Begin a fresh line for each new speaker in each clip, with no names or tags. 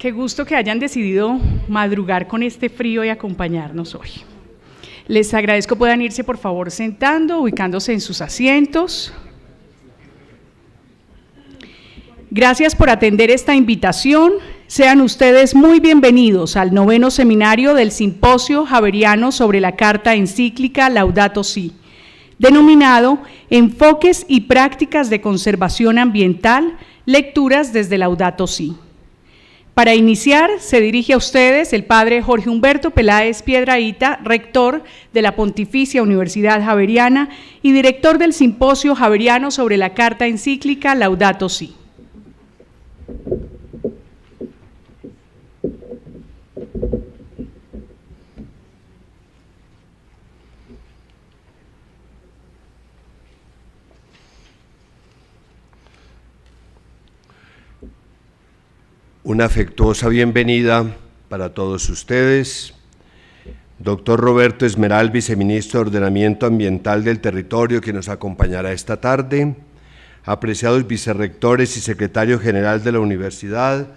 Qué gusto que hayan decidido madrugar con este frío y acompañarnos hoy. Les agradezco puedan irse por favor sentando, ubicándose en sus asientos. Gracias por atender esta invitación. Sean ustedes muy bienvenidos al 9º seminario del Simposio Javeriano sobre la Carta Encíclica Laudato Si, denominado Enfoques y Prácticas de Conservación Ambiental, Lecturas desde Laudato Si. Para iniciar, se dirige a ustedes el padre Jorge Humberto Peláez Piedrahita, rector de la Pontificia Universidad Javeriana y director del Simposio Javeriano sobre la Carta Encíclica Laudato Si.
Una afectuosa bienvenida para todos ustedes. Doctor Roberto Esmeral, viceministro de Ordenamiento Ambiental del Territorio, que nos acompañará esta tarde. Apreciados vicerrectores y secretario general de la universidad,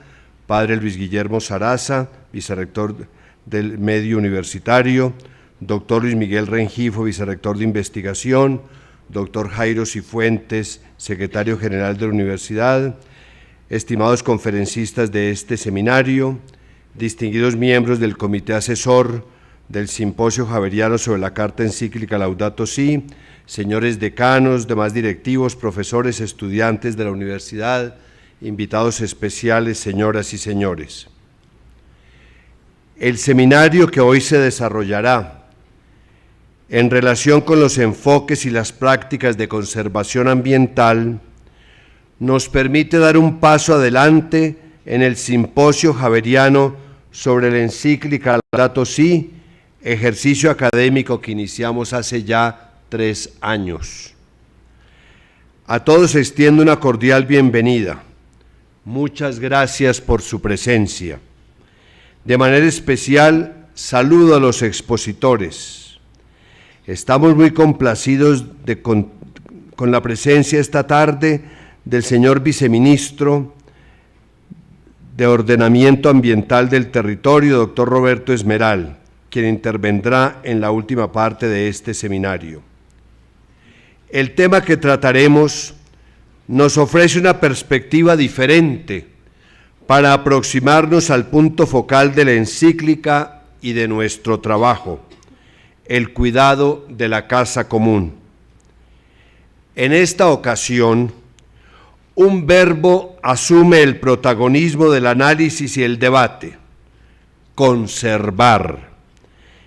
padre Luis Guillermo Saraza, vicerrector del medio universitario, doctor Luis Miguel Rengifo, vicerrector de investigación, doctor Jairo Cifuentes, secretario general de la universidad, estimados conferencistas de este seminario, distinguidos miembros del comité asesor del Simposio Javeriano sobre la Carta Encíclica Laudato Si, señores decanos, demás directivos, profesores, estudiantes de la universidad, invitados especiales, señoras y señores. El seminario que hoy se desarrollará en relación con los enfoques y las prácticas de conservación ambiental nos permite dar un paso adelante en el Simposio Javeriano sobre la Encíclica Laudato Si, ejercicio académico que iniciamos hace ya 3 años. A todos extiendo una cordial bienvenida. Muchas gracias por su presencia. De manera especial, saludo a los expositores. Estamos muy complacidos con la presencia esta tarde del señor viceministro de Ordenamiento Ambiental del Territorio, doctor Roberto Esmeral, quien intervendrá en la última parte de este seminario. El tema que trataremos nos ofrece una perspectiva diferente para aproximarnos al punto focal de la encíclica y de nuestro trabajo, el cuidado de la casa común. En esta ocasión, un verbo asume el protagonismo del análisis y el debate: conservar,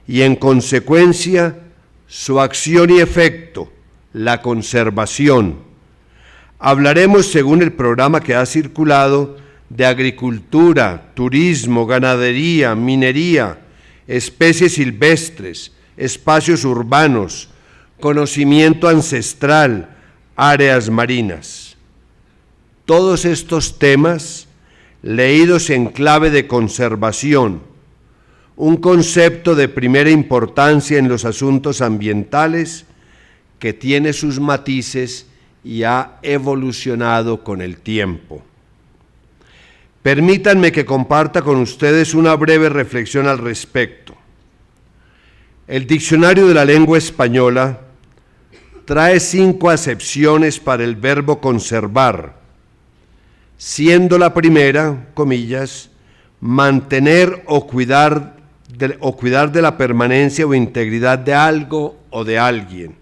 y en consecuencia su acción y efecto, la conservación. Hablaremos, según el programa que ha circulado, de agricultura, turismo, ganadería, minería, especies silvestres, espacios urbanos, conocimiento ancestral, áreas marinas. Todos estos temas, leídos en clave de conservación, un concepto de primera importancia en los asuntos ambientales que tiene sus matices y ha evolucionado con el tiempo. Permítanme que comparta con ustedes una breve reflexión al respecto. El Diccionario de la Lengua Española trae 5 acepciones para el verbo conservar, siendo la primera, comillas, mantener o cuidar de la permanencia o integridad de algo o de alguien,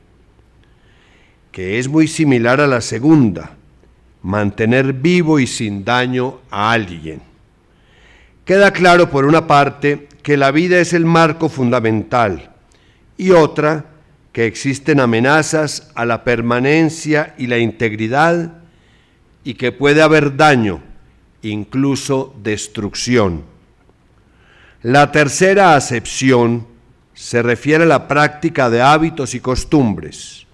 que es muy similar a la segunda, mantener vivo y sin daño a alguien. Queda claro, por una parte, que la vida es el marco fundamental, y otra, que existen amenazas a la permanencia y la integridad, y que puede haber daño, incluso destrucción. La tercera acepción se refiere a la práctica de hábitos y costumbres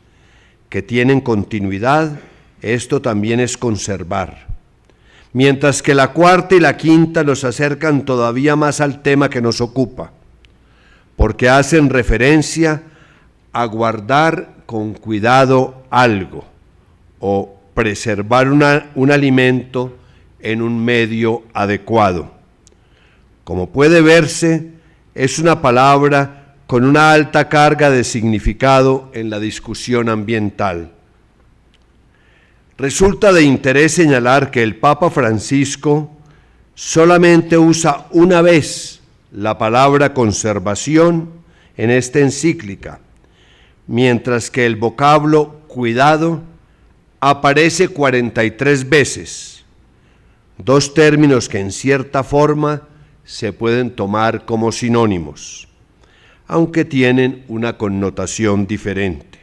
que tienen continuidad. Esto también es conservar. Mientras que la cuarta y la quinta nos acercan todavía más al tema que nos ocupa, porque hacen referencia a guardar con cuidado algo o preservar un alimento en un medio adecuado. Como puede verse, es una palabra con una alta carga de significado en la discusión ambiental. Resulta de interés señalar que el Papa Francisco solamente usa una vez la palabra conservación en esta encíclica, mientras que el vocablo cuidado aparece 43 veces, dos términos que en cierta forma se pueden tomar como sinónimos, aunque tienen una connotación diferente.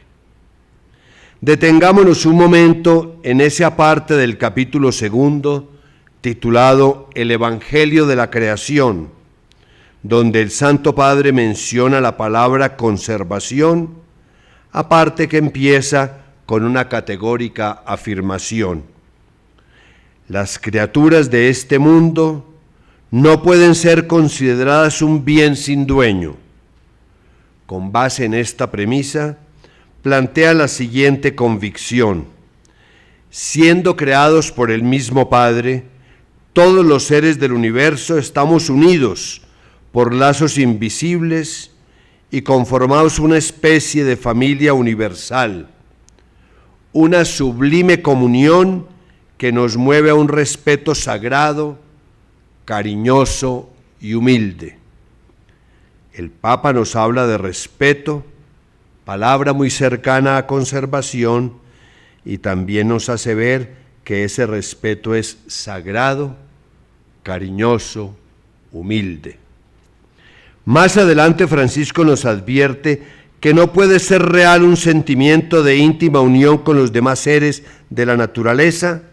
Detengámonos un momento en esa parte del capítulo 2, titulado El Evangelio de la Creación, donde el Santo Padre menciona la palabra conservación, aparte que empieza con una categórica afirmación. Las criaturas de este mundo no pueden ser consideradas un bien sin dueño. Con base en esta premisa, plantea la siguiente convicción: siendo creados por el mismo Padre, todos los seres del universo estamos unidos por lazos invisibles y conformamos una especie de familia universal, una sublime comunión que nos mueve a un respeto sagrado, cariñoso y humilde. El Papa nos habla de respeto, palabra muy cercana a conservación, y también nos hace ver que ese respeto es sagrado, cariñoso, humilde. Más adelante Francisco nos advierte que no puede ser real un sentimiento de íntima unión con los demás seres de la naturaleza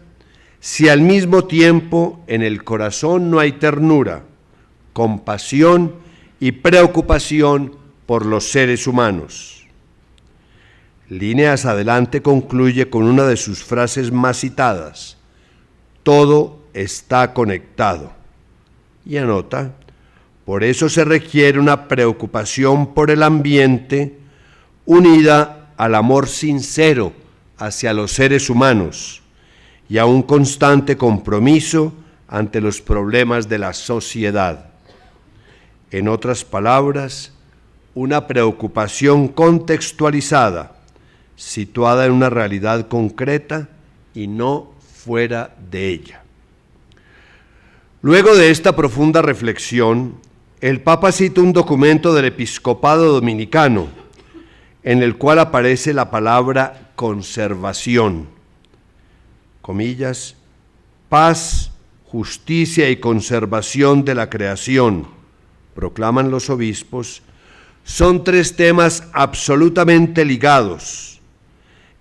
si al mismo tiempo en el corazón no hay ternura, compasión y preocupación por los seres humanos. Líneas adelante concluye con una de sus frases más citadas: todo está conectado. Y anota: por eso se requiere una preocupación por el ambiente unida al amor sincero hacia los seres humanos y a un constante compromiso ante los problemas de la sociedad. En otras palabras, una preocupación contextualizada, situada en una realidad concreta y no fuera de ella. Luego de esta profunda reflexión, el Papa cita un documento del Episcopado Dominicano, en el cual aparece la palabra conservación, comillas, paz, justicia y conservación de la creación, proclaman los obispos, son tres temas absolutamente ligados,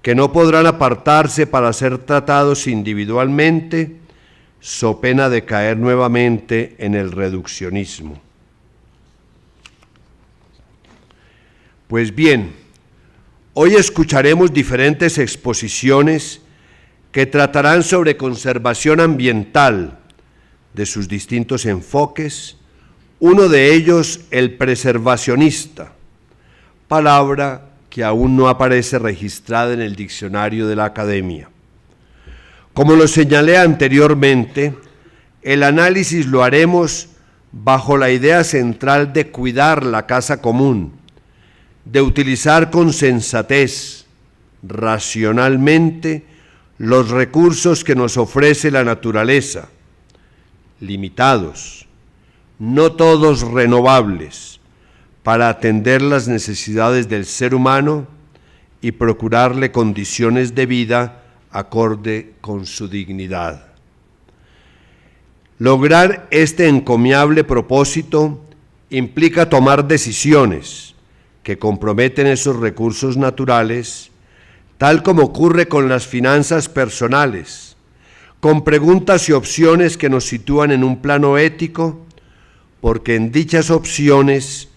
que no podrán apartarse para ser tratados individualmente, so pena de caer nuevamente en el reduccionismo. Pues bien, hoy escucharemos diferentes exposiciones que tratarán sobre conservación ambiental, de sus distintos enfoques, uno de ellos el preservacionista, palabra que aún no aparece registrada en el diccionario de la Academia. Como lo señalé anteriormente, el análisis lo haremos bajo la idea central de cuidar la casa común, de utilizar con sensatez, racionalmente, los recursos que nos ofrece la naturaleza, limitados, no todos renovables, para atender las necesidades del ser humano y procurarle condiciones de vida acorde con su dignidad. Lograr este encomiable propósito implica tomar decisiones que comprometen esos recursos naturales, tal como ocurre con las finanzas personales, con preguntas y opciones que nos sitúan en un plano ético, porque en dichas opciones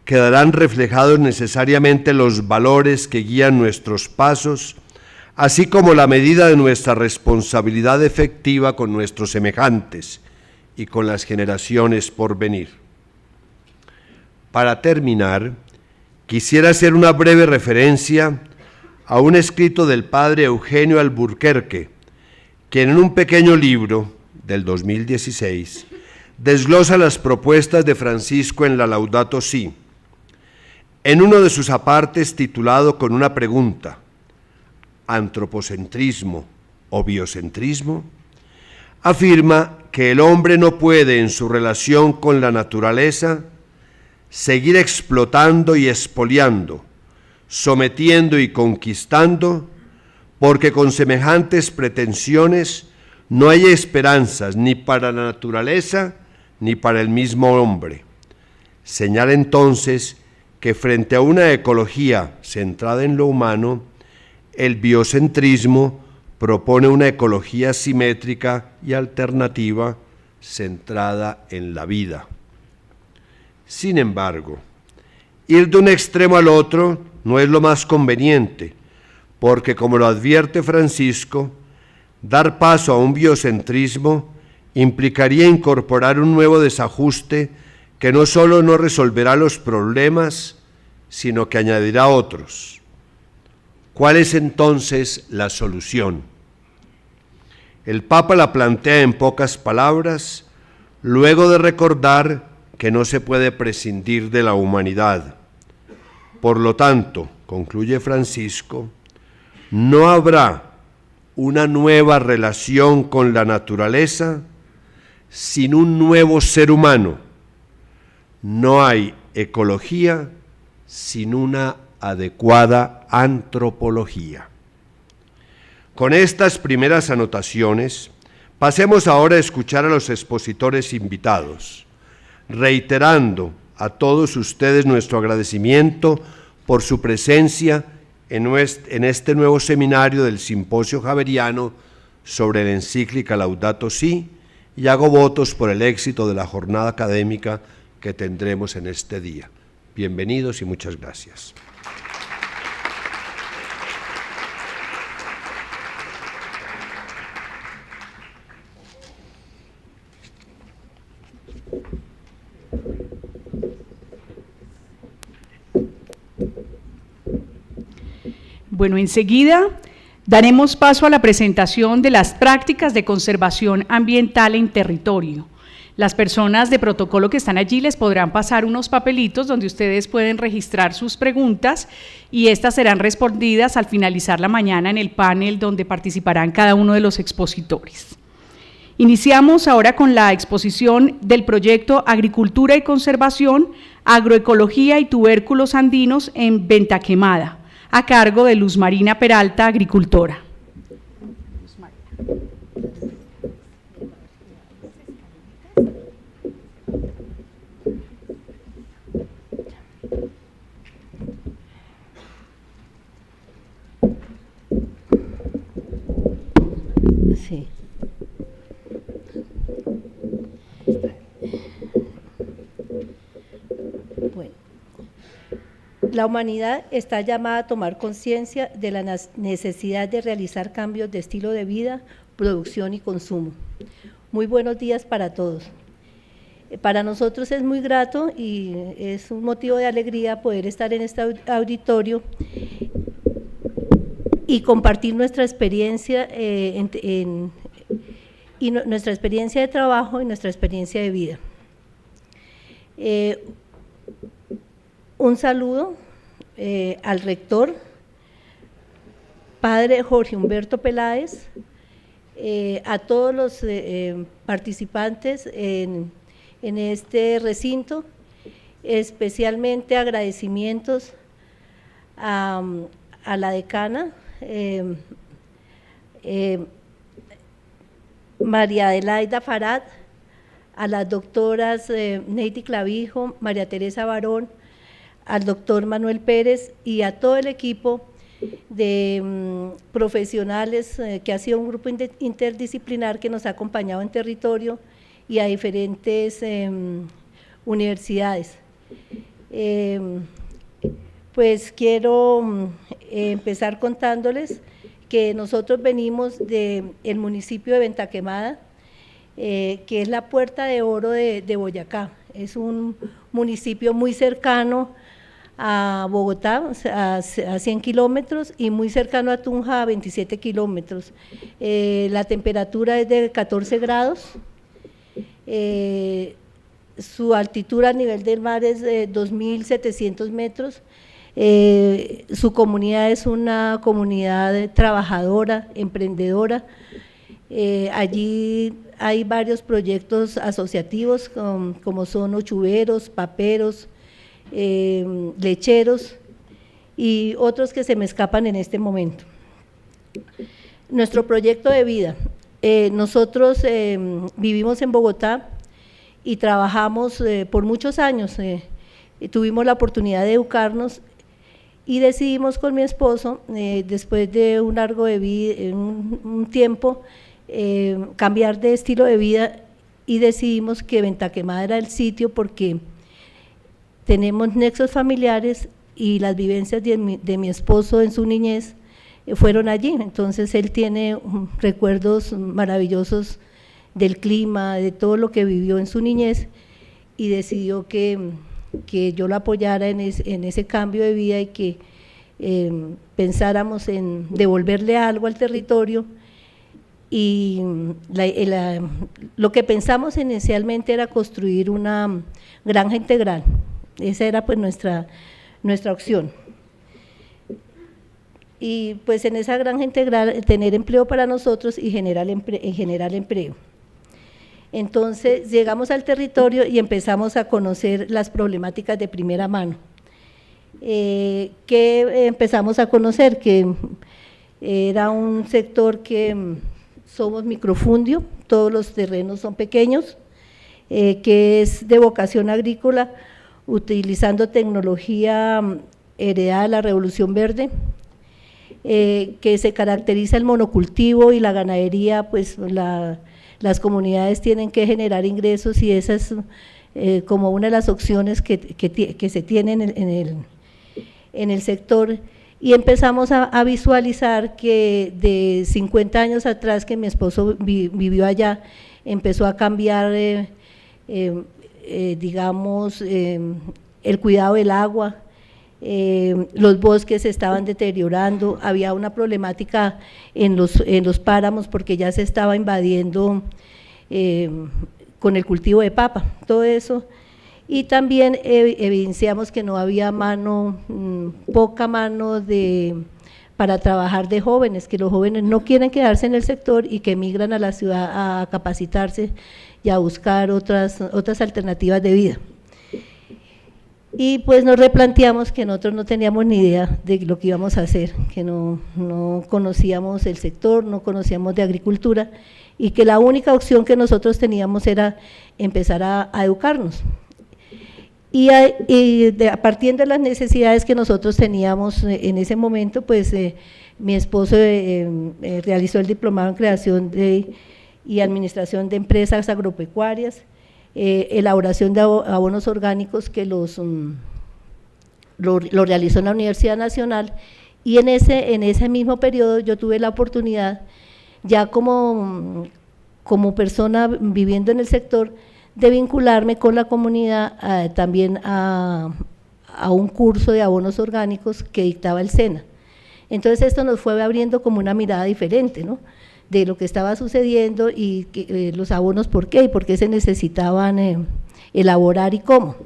quedarán reflejados necesariamente los valores que guían nuestros pasos, así como la medida de nuestra responsabilidad efectiva con nuestros semejantes y con las generaciones por venir. Para terminar, quisiera hacer una breve referencia a un escrito del padre Eugenio Alburquerque, quien en un pequeño libro del 2016 desglosa las propuestas de Francisco en la Laudato Si. En uno de sus apartes titulado con una pregunta, ¿antropocentrismo o biocentrismo?, afirma que el hombre no puede, en su relación con la naturaleza, seguir explotando y expoliando, sometiendo y conquistando, porque con semejantes pretensiones no hay esperanzas ni para la naturaleza ni para el mismo hombre. Señala entonces que frente a una ecología centrada en lo humano, el biocentrismo propone una ecología simétrica y alternativa centrada en la vida. Sin embargo, ir de un extremo al otro no es lo más conveniente, porque como lo advierte Francisco, dar paso a un biocentrismo implicaría incorporar un nuevo desajuste que no solo no resolverá los problemas, sino que añadirá otros. ¿Cuál es entonces la solución? El Papa la plantea en pocas palabras, luego de recordar que no se puede prescindir de la humanidad. Por lo tanto, concluye Francisco, no habrá una nueva relación con la naturaleza sin un nuevo ser humano. No hay ecología sin una adecuada antropología. Con estas primeras anotaciones, pasemos ahora a escuchar a los expositores invitados, reiterando a todos ustedes nuestro agradecimiento por su presencia en este nuevo seminario del Simposio Javeriano sobre la encíclica Laudato Si, y hago votos por el éxito de la jornada académica que tendremos en este día. Bienvenidos y muchas gracias.
Bueno, enseguida daremos paso a la presentación de las prácticas de conservación ambiental en territorio. Las personas de protocolo que están allí les podrán pasar unos papelitos donde ustedes pueden registrar sus preguntas y estas serán respondidas al finalizar la mañana en el panel donde participarán cada uno de los expositores. Iniciamos ahora con la exposición del proyecto Agricultura y Conservación, Agroecología y Tubérculos Andinos en Venta Quemada, a cargo de Luz Marina Peralta, agricultora.
Sí. Bueno, la humanidad está llamada a tomar conciencia de la necesidad de realizar cambios de estilo de vida, producción y consumo. Muy buenos días para todos. Para nosotros es muy grato y es un motivo de alegría poder estar en este auditorio y compartir nuestra experiencia nuestra experiencia de trabajo y nuestra experiencia de vida. Un saludo al rector, padre Jorge Humberto Peláez, a todos los participantes en este recinto, especialmente agradecimientos a la decana, María Adelaida Farad, a las doctoras Neidi Clavijo, María Teresa Barón, al doctor Manuel Pérez y a todo el equipo de profesionales que ha sido un grupo interdisciplinar que nos ha acompañado en territorio y a diferentes universidades. Pues quiero empezar contándoles que nosotros venimos del municipio de Venta Quemada, que es la puerta de oro de Boyacá. Es un municipio muy cercano a Bogotá, a 100 kilómetros, y muy cercano a Tunja, a 27 kilómetros. La temperatura es de 14 grados, Su altitud a nivel del mar es 2.700 metros. Su comunidad es una comunidad trabajadora, emprendedora. Allí hay varios proyectos asociativos como son ochuveros, paperos, lecheros y otros que se me escapan en este momento. Nuestro proyecto de vida. Nosotros vivimos en Bogotá y trabajamos por muchos años. Tuvimos la oportunidad de educarnos y decidimos con mi esposo, después de un largo un tiempo, cambiar de estilo de vida y decidimos que Ventaquemada era el sitio porque tenemos nexos familiares y las vivencias de mi esposo en su niñez fueron allí. Entonces él tiene recuerdos maravillosos del clima, de todo lo que vivió en su niñez y decidió que yo lo apoyara en ese cambio de vida y que pensáramos en devolverle algo al territorio. Y lo que pensamos inicialmente era construir una granja integral. Esa era pues nuestra opción. Y pues en esa granja integral tener empleo para nosotros y generar empleo. Entonces llegamos al territorio y empezamos a conocer las problemáticas de primera mano. ¿Qué empezamos a conocer? Que era un sector que somos microfundio, todos los terrenos son pequeños, que es de vocación agrícola, utilizando tecnología heredada de la Revolución Verde, que se caracteriza el monocultivo y la ganadería, pues las comunidades tienen que generar ingresos y esa es como una de las opciones que se tienen en el sector. Y empezamos a visualizar que de 50 años atrás que mi esposo vivió allá, empezó a cambiar, digamos, el cuidado del agua, los bosques se estaban deteriorando, había una problemática en los páramos porque ya se estaba invadiendo con el cultivo de papa, todo eso. Y también evidenciamos que no había poca mano para trabajar de jóvenes, que los jóvenes no quieren quedarse en el sector y que emigran a la ciudad a capacitarse y a buscar otras alternativas de vida. Y pues nos replanteamos que nosotros no teníamos ni idea de lo que íbamos a hacer, que no conocíamos el sector, no conocíamos de agricultura y que la única opción que nosotros teníamos era empezar a educarnos. Y partiendo de las necesidades que nosotros teníamos en ese momento, pues mi esposo realizó el diplomado en creación y administración de empresas agropecuarias, elaboración de abonos orgánicos que lo realizó en la Universidad Nacional, y en ese mismo periodo yo tuve la oportunidad, ya como persona viviendo en el sector, de vincularme con la comunidad también a un curso de abonos orgánicos que dictaba el SENA. Entonces esto nos fue abriendo como una mirada diferente, ¿no?, de lo que estaba sucediendo y los abonos por qué y por qué se necesitaban elaborar y cómo.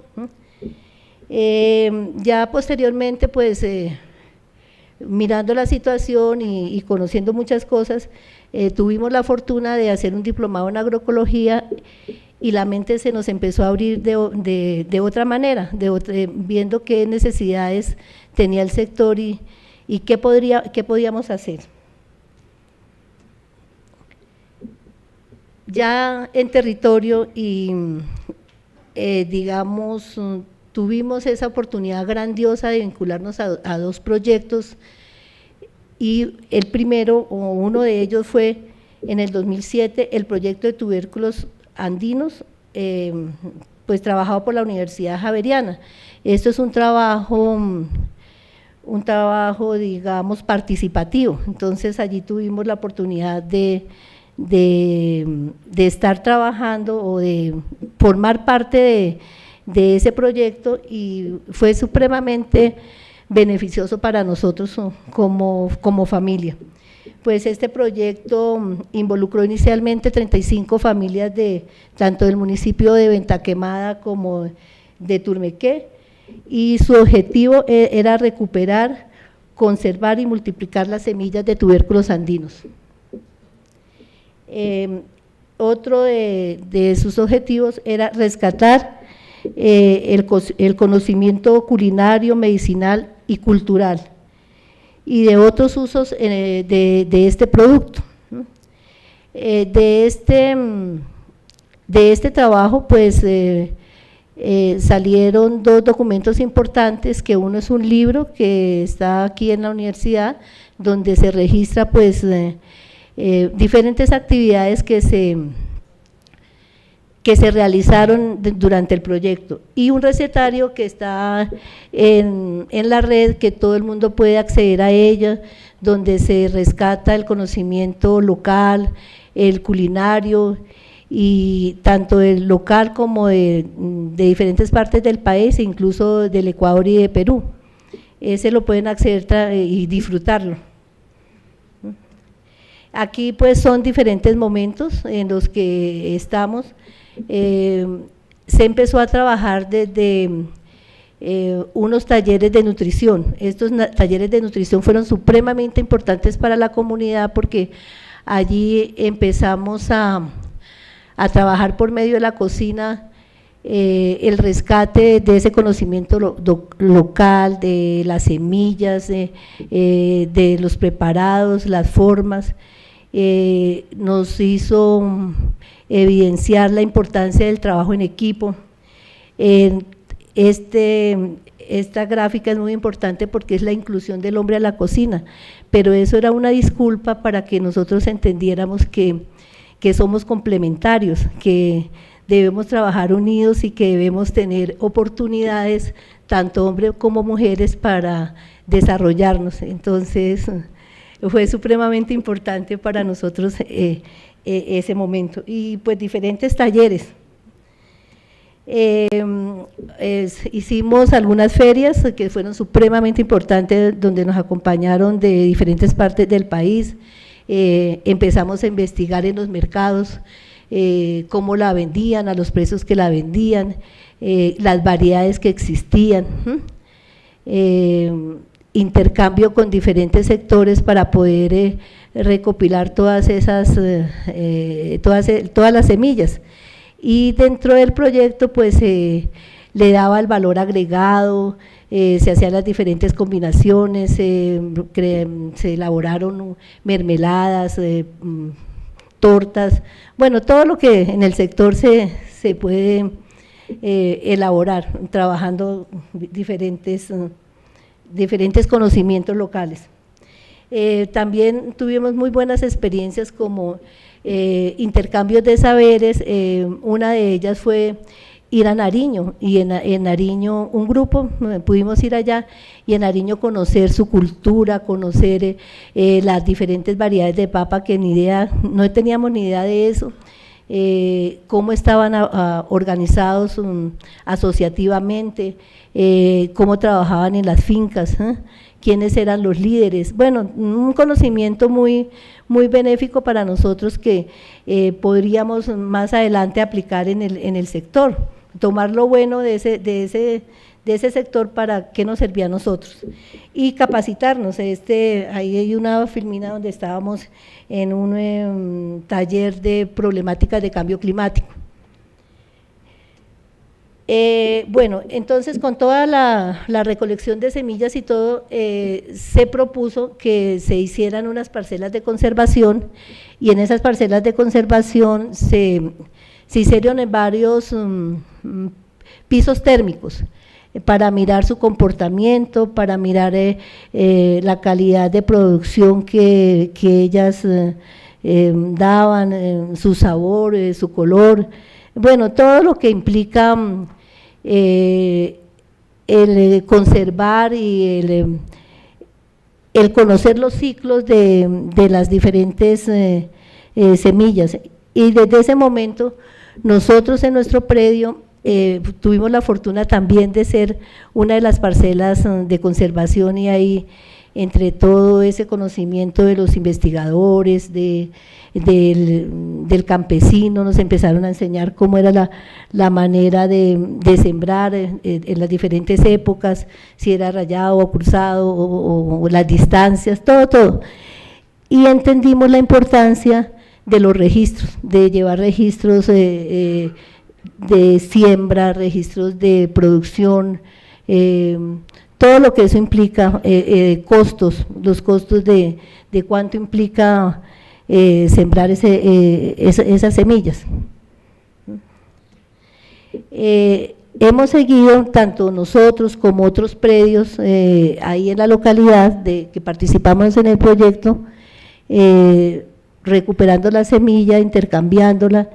Ya posteriormente, pues mirando la situación y conociendo muchas cosas, tuvimos la fortuna de hacer un diplomado en agroecología y la mente se nos empezó a abrir de otra manera, viendo qué necesidades tenía el sector y qué podíamos hacer. Ya en territorio y digamos, tuvimos esa oportunidad grandiosa de vincularnos a dos proyectos y el primero, o uno de ellos fue en el 2007, el proyecto de tubérculos andinos, pues trabajado por la Universidad Javeriana. Esto es un trabajo, digamos, participativo, entonces allí tuvimos la oportunidad de estar trabajando o de formar parte de ese proyecto y fue supremamente beneficioso para nosotros como familia, pues este proyecto involucró inicialmente 35 familias de tanto del municipio de Ventaquemada como de Turmequé, y su objetivo era recuperar, conservar y multiplicar las semillas de tubérculos andinos. Otro de sus objetivos era rescatar el conocimiento culinario, medicinal y cultural, y de otros usos de este producto. De este trabajo, pues, salieron dos documentos importantes, que uno es un libro que está aquí en la universidad, donde se registra, pues, diferentes actividades que se realizaron durante el proyecto, y un recetario que está en la red, que todo el mundo puede acceder a ella, donde se rescata el conocimiento local, el culinario, y tanto el local como de diferentes partes del país, incluso del Ecuador y de Perú. Ese lo pueden acceder y disfrutarlo. Aquí pues son diferentes momentos en los que estamos. Se empezó a trabajar desde unos talleres de nutrición. Estos talleres de nutrición fueron supremamente importantes para la comunidad, porque allí empezamos a trabajar por medio de la cocina el rescate de ese conocimiento local, de las semillas, de los preparados, las formas. Nos hizo evidenciar la importancia del trabajo en equipo. Esta gráfica es muy importante porque es la inclusión del hombre a la cocina, pero eso era una disculpa para que nosotros entendiéramos que somos complementarios, que debemos trabajar unidos y que debemos tener oportunidades, tanto hombres como mujeres, para desarrollarnos. Entonces, fue supremamente importante para nosotros ese momento, y pues diferentes talleres. Hicimos algunas ferias que fueron supremamente importantes, donde nos acompañaron de diferentes partes del país. Empezamos a investigar en los mercados cómo la vendían, a los precios que la vendían, las variedades que existían, intercambio con diferentes sectores para poder recopilar todas las semillas, y dentro del proyecto pues le daba el valor agregado, se hacían las diferentes combinaciones, se elaboraron mermeladas, tortas, bueno, todo lo que en el sector se puede elaborar, trabajando diferentes conocimientos locales. También tuvimos muy buenas experiencias como intercambios de saberes. Una de ellas fue ir a Nariño, y en Nariño un grupo, pudimos ir allá, y en Nariño conocer su cultura, conocer las diferentes variedades de papa, que no teníamos ni idea de eso, cómo estaban organizados asociativamente, cómo trabajaban en las fincas, quiénes eran los líderes. Bueno, un conocimiento muy benéfico para nosotros, que podríamos más adelante aplicar en el sector, tomar lo bueno de ese sector para qué nos servía a nosotros, y capacitarnos. Ahí hay una filmina donde estábamos en un taller de problemáticas de cambio climático. Bueno, entonces con toda la recolección de semillas y todo, se propuso que se hicieran unas parcelas de conservación, y en esas parcelas de conservación se hicieron en varios pisos térmicos, para mirar su comportamiento, para mirar la calidad de producción que ellas daban, su sabor, su color, bueno, todo lo que implica el conservar y el conocer los ciclos de las diferentes semillas. Y desde ese momento nosotros en nuestro predio tuvimos la fortuna también de ser una de las parcelas de conservación, y ahí entre todo ese conocimiento de los investigadores, del campesino, nos empezaron a enseñar cómo era la manera de sembrar en las diferentes épocas, si era rayado o cruzado, o las distancias, todo. Y entendimos la importancia de los registros, de llevar registros de siembra, registros de producción, todo lo que eso implica, costos, los costos de cuánto implica sembrar esas semillas. Hemos seguido, tanto nosotros como otros predios ahí en la localidad que participamos en el proyecto, recuperando la semilla, intercambiándola,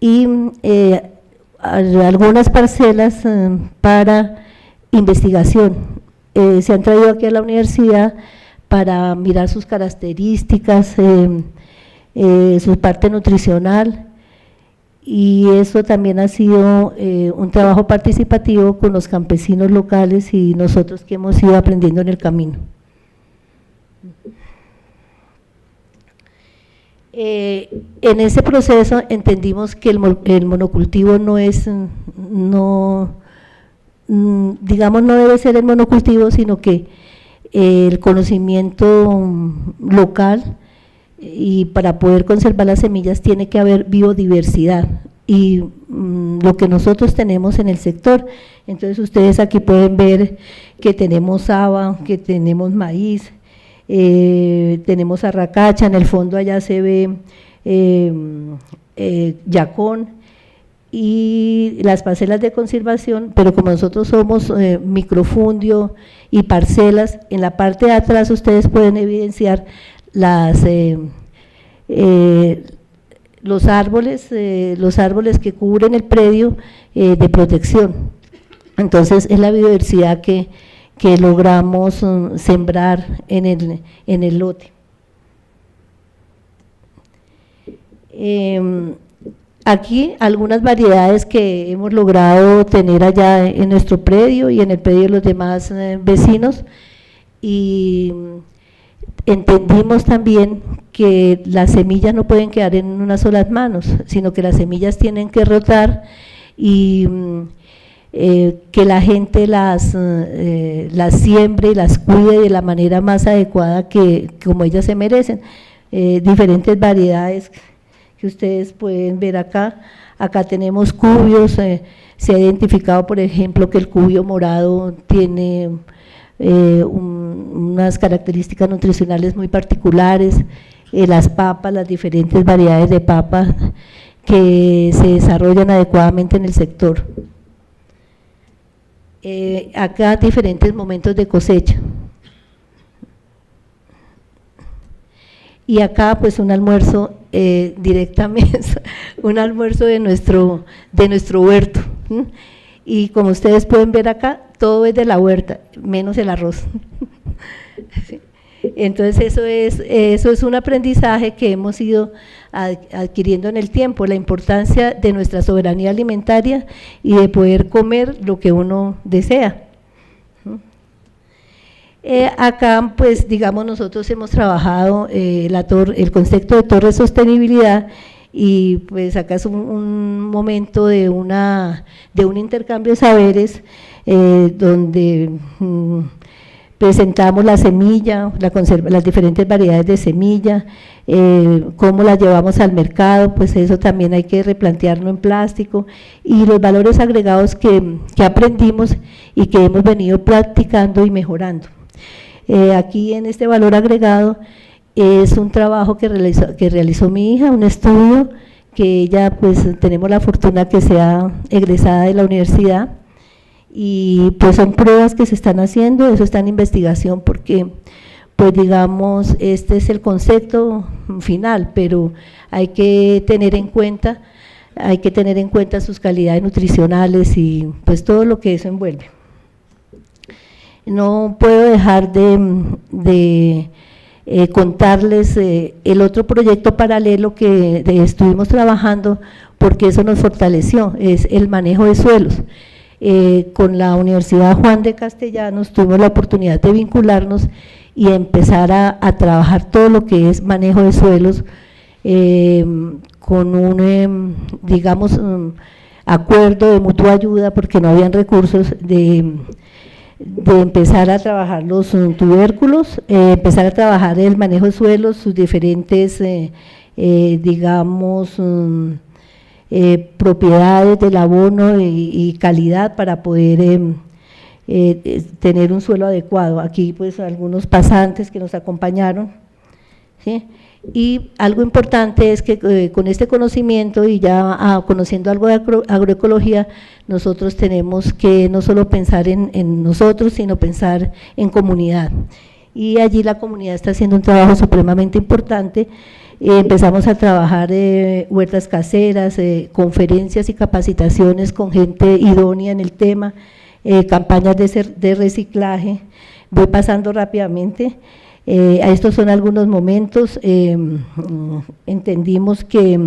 y algunas parcelas para investigación. Se han traído aquí a la universidad para mirar sus características, su parte nutricional, y eso también ha sido un trabajo participativo con los campesinos locales y nosotros que hemos ido aprendiendo en el camino. En ese proceso entendimos que el monocultivo digamos, no debe ser el monocultivo, sino que el conocimiento local, y para poder conservar las semillas tiene que haber biodiversidad, y lo que nosotros tenemos en el sector. Entonces ustedes aquí pueden ver que tenemos haba, que tenemos maíz, tenemos arracacha, en el fondo allá se ve yacón, y las parcelas de conservación, pero como nosotros somos microfundio y parcelas, en la parte de atrás ustedes pueden evidenciar los árboles que cubren el predio de protección. Entonces es la biodiversidad que logramos sembrar en el lote. Aquí algunas variedades que hemos logrado tener allá en nuestro predio y en el predio de los demás vecinos, y entendimos también que las semillas no pueden quedar en unas solas manos, sino que las semillas tienen que rotar, y que la gente las siembre y las cuide de la manera más adecuada, como ellas se merecen. Diferentes variedades que ustedes pueden ver acá. Acá tenemos cubios, se ha identificado, por ejemplo, que el cubio morado tiene unas características nutricionales muy particulares, las papas, las diferentes variedades de papas que se desarrollan adecuadamente en el sector. Acá diferentes momentos de cosecha. Y acá pues un almuerzo directamente, un almuerzo de nuestro huerto, y como ustedes pueden ver acá, todo es de la huerta, menos el arroz. ¿Sí? Entonces eso es un aprendizaje que hemos ido adquiriendo en el tiempo, la importancia de nuestra soberanía alimentaria y de poder comer lo que uno desea. Acá pues digamos nosotros hemos trabajado el concepto de torre de sostenibilidad, y pues acá es un momento de un intercambio de saberes donde presentamos la semilla, las diferentes variedades de semilla, cómo las llevamos al mercado, pues eso también hay que replantearlo en plástico, y los valores agregados que aprendimos y que hemos venido practicando y mejorando. Aquí en este valor agregado es un trabajo que realizó mi hija, un estudio que ella pues tenemos la fortuna que sea egresada de la universidad, y pues son pruebas que se están haciendo, eso está en investigación, porque pues digamos este es el concepto final, pero hay que tener en cuenta sus calidades nutricionales y pues todo lo que eso envuelve. No puedo dejar de contarles el otro proyecto paralelo que estuvimos trabajando, porque eso nos fortaleció, es el manejo de suelos. Con la Universidad Juan de Castellanos tuvimos la oportunidad de vincularnos y empezar a trabajar todo lo que es manejo de suelos con un, digamos, acuerdo de mutua ayuda, porque no habían recursos, de empezar a trabajar los tubérculos, empezar a trabajar el manejo de suelos, sus diferentes, digamos, propiedades del abono y calidad para poder tener un suelo adecuado. Aquí pues algunos pasantes que nos acompañaron, ¿sí? Y algo importante es que con este conocimiento y ya conociendo algo de agroecología, nosotros tenemos que no solo pensar en nosotros, sino pensar en comunidad. Y allí la comunidad está haciendo un trabajo supremamente importante. Empezamos a trabajar huertas caseras, conferencias y capacitaciones con gente idónea en el tema, campañas de reciclaje. Voy pasando rápidamente. Estos son algunos momentos. Entendimos que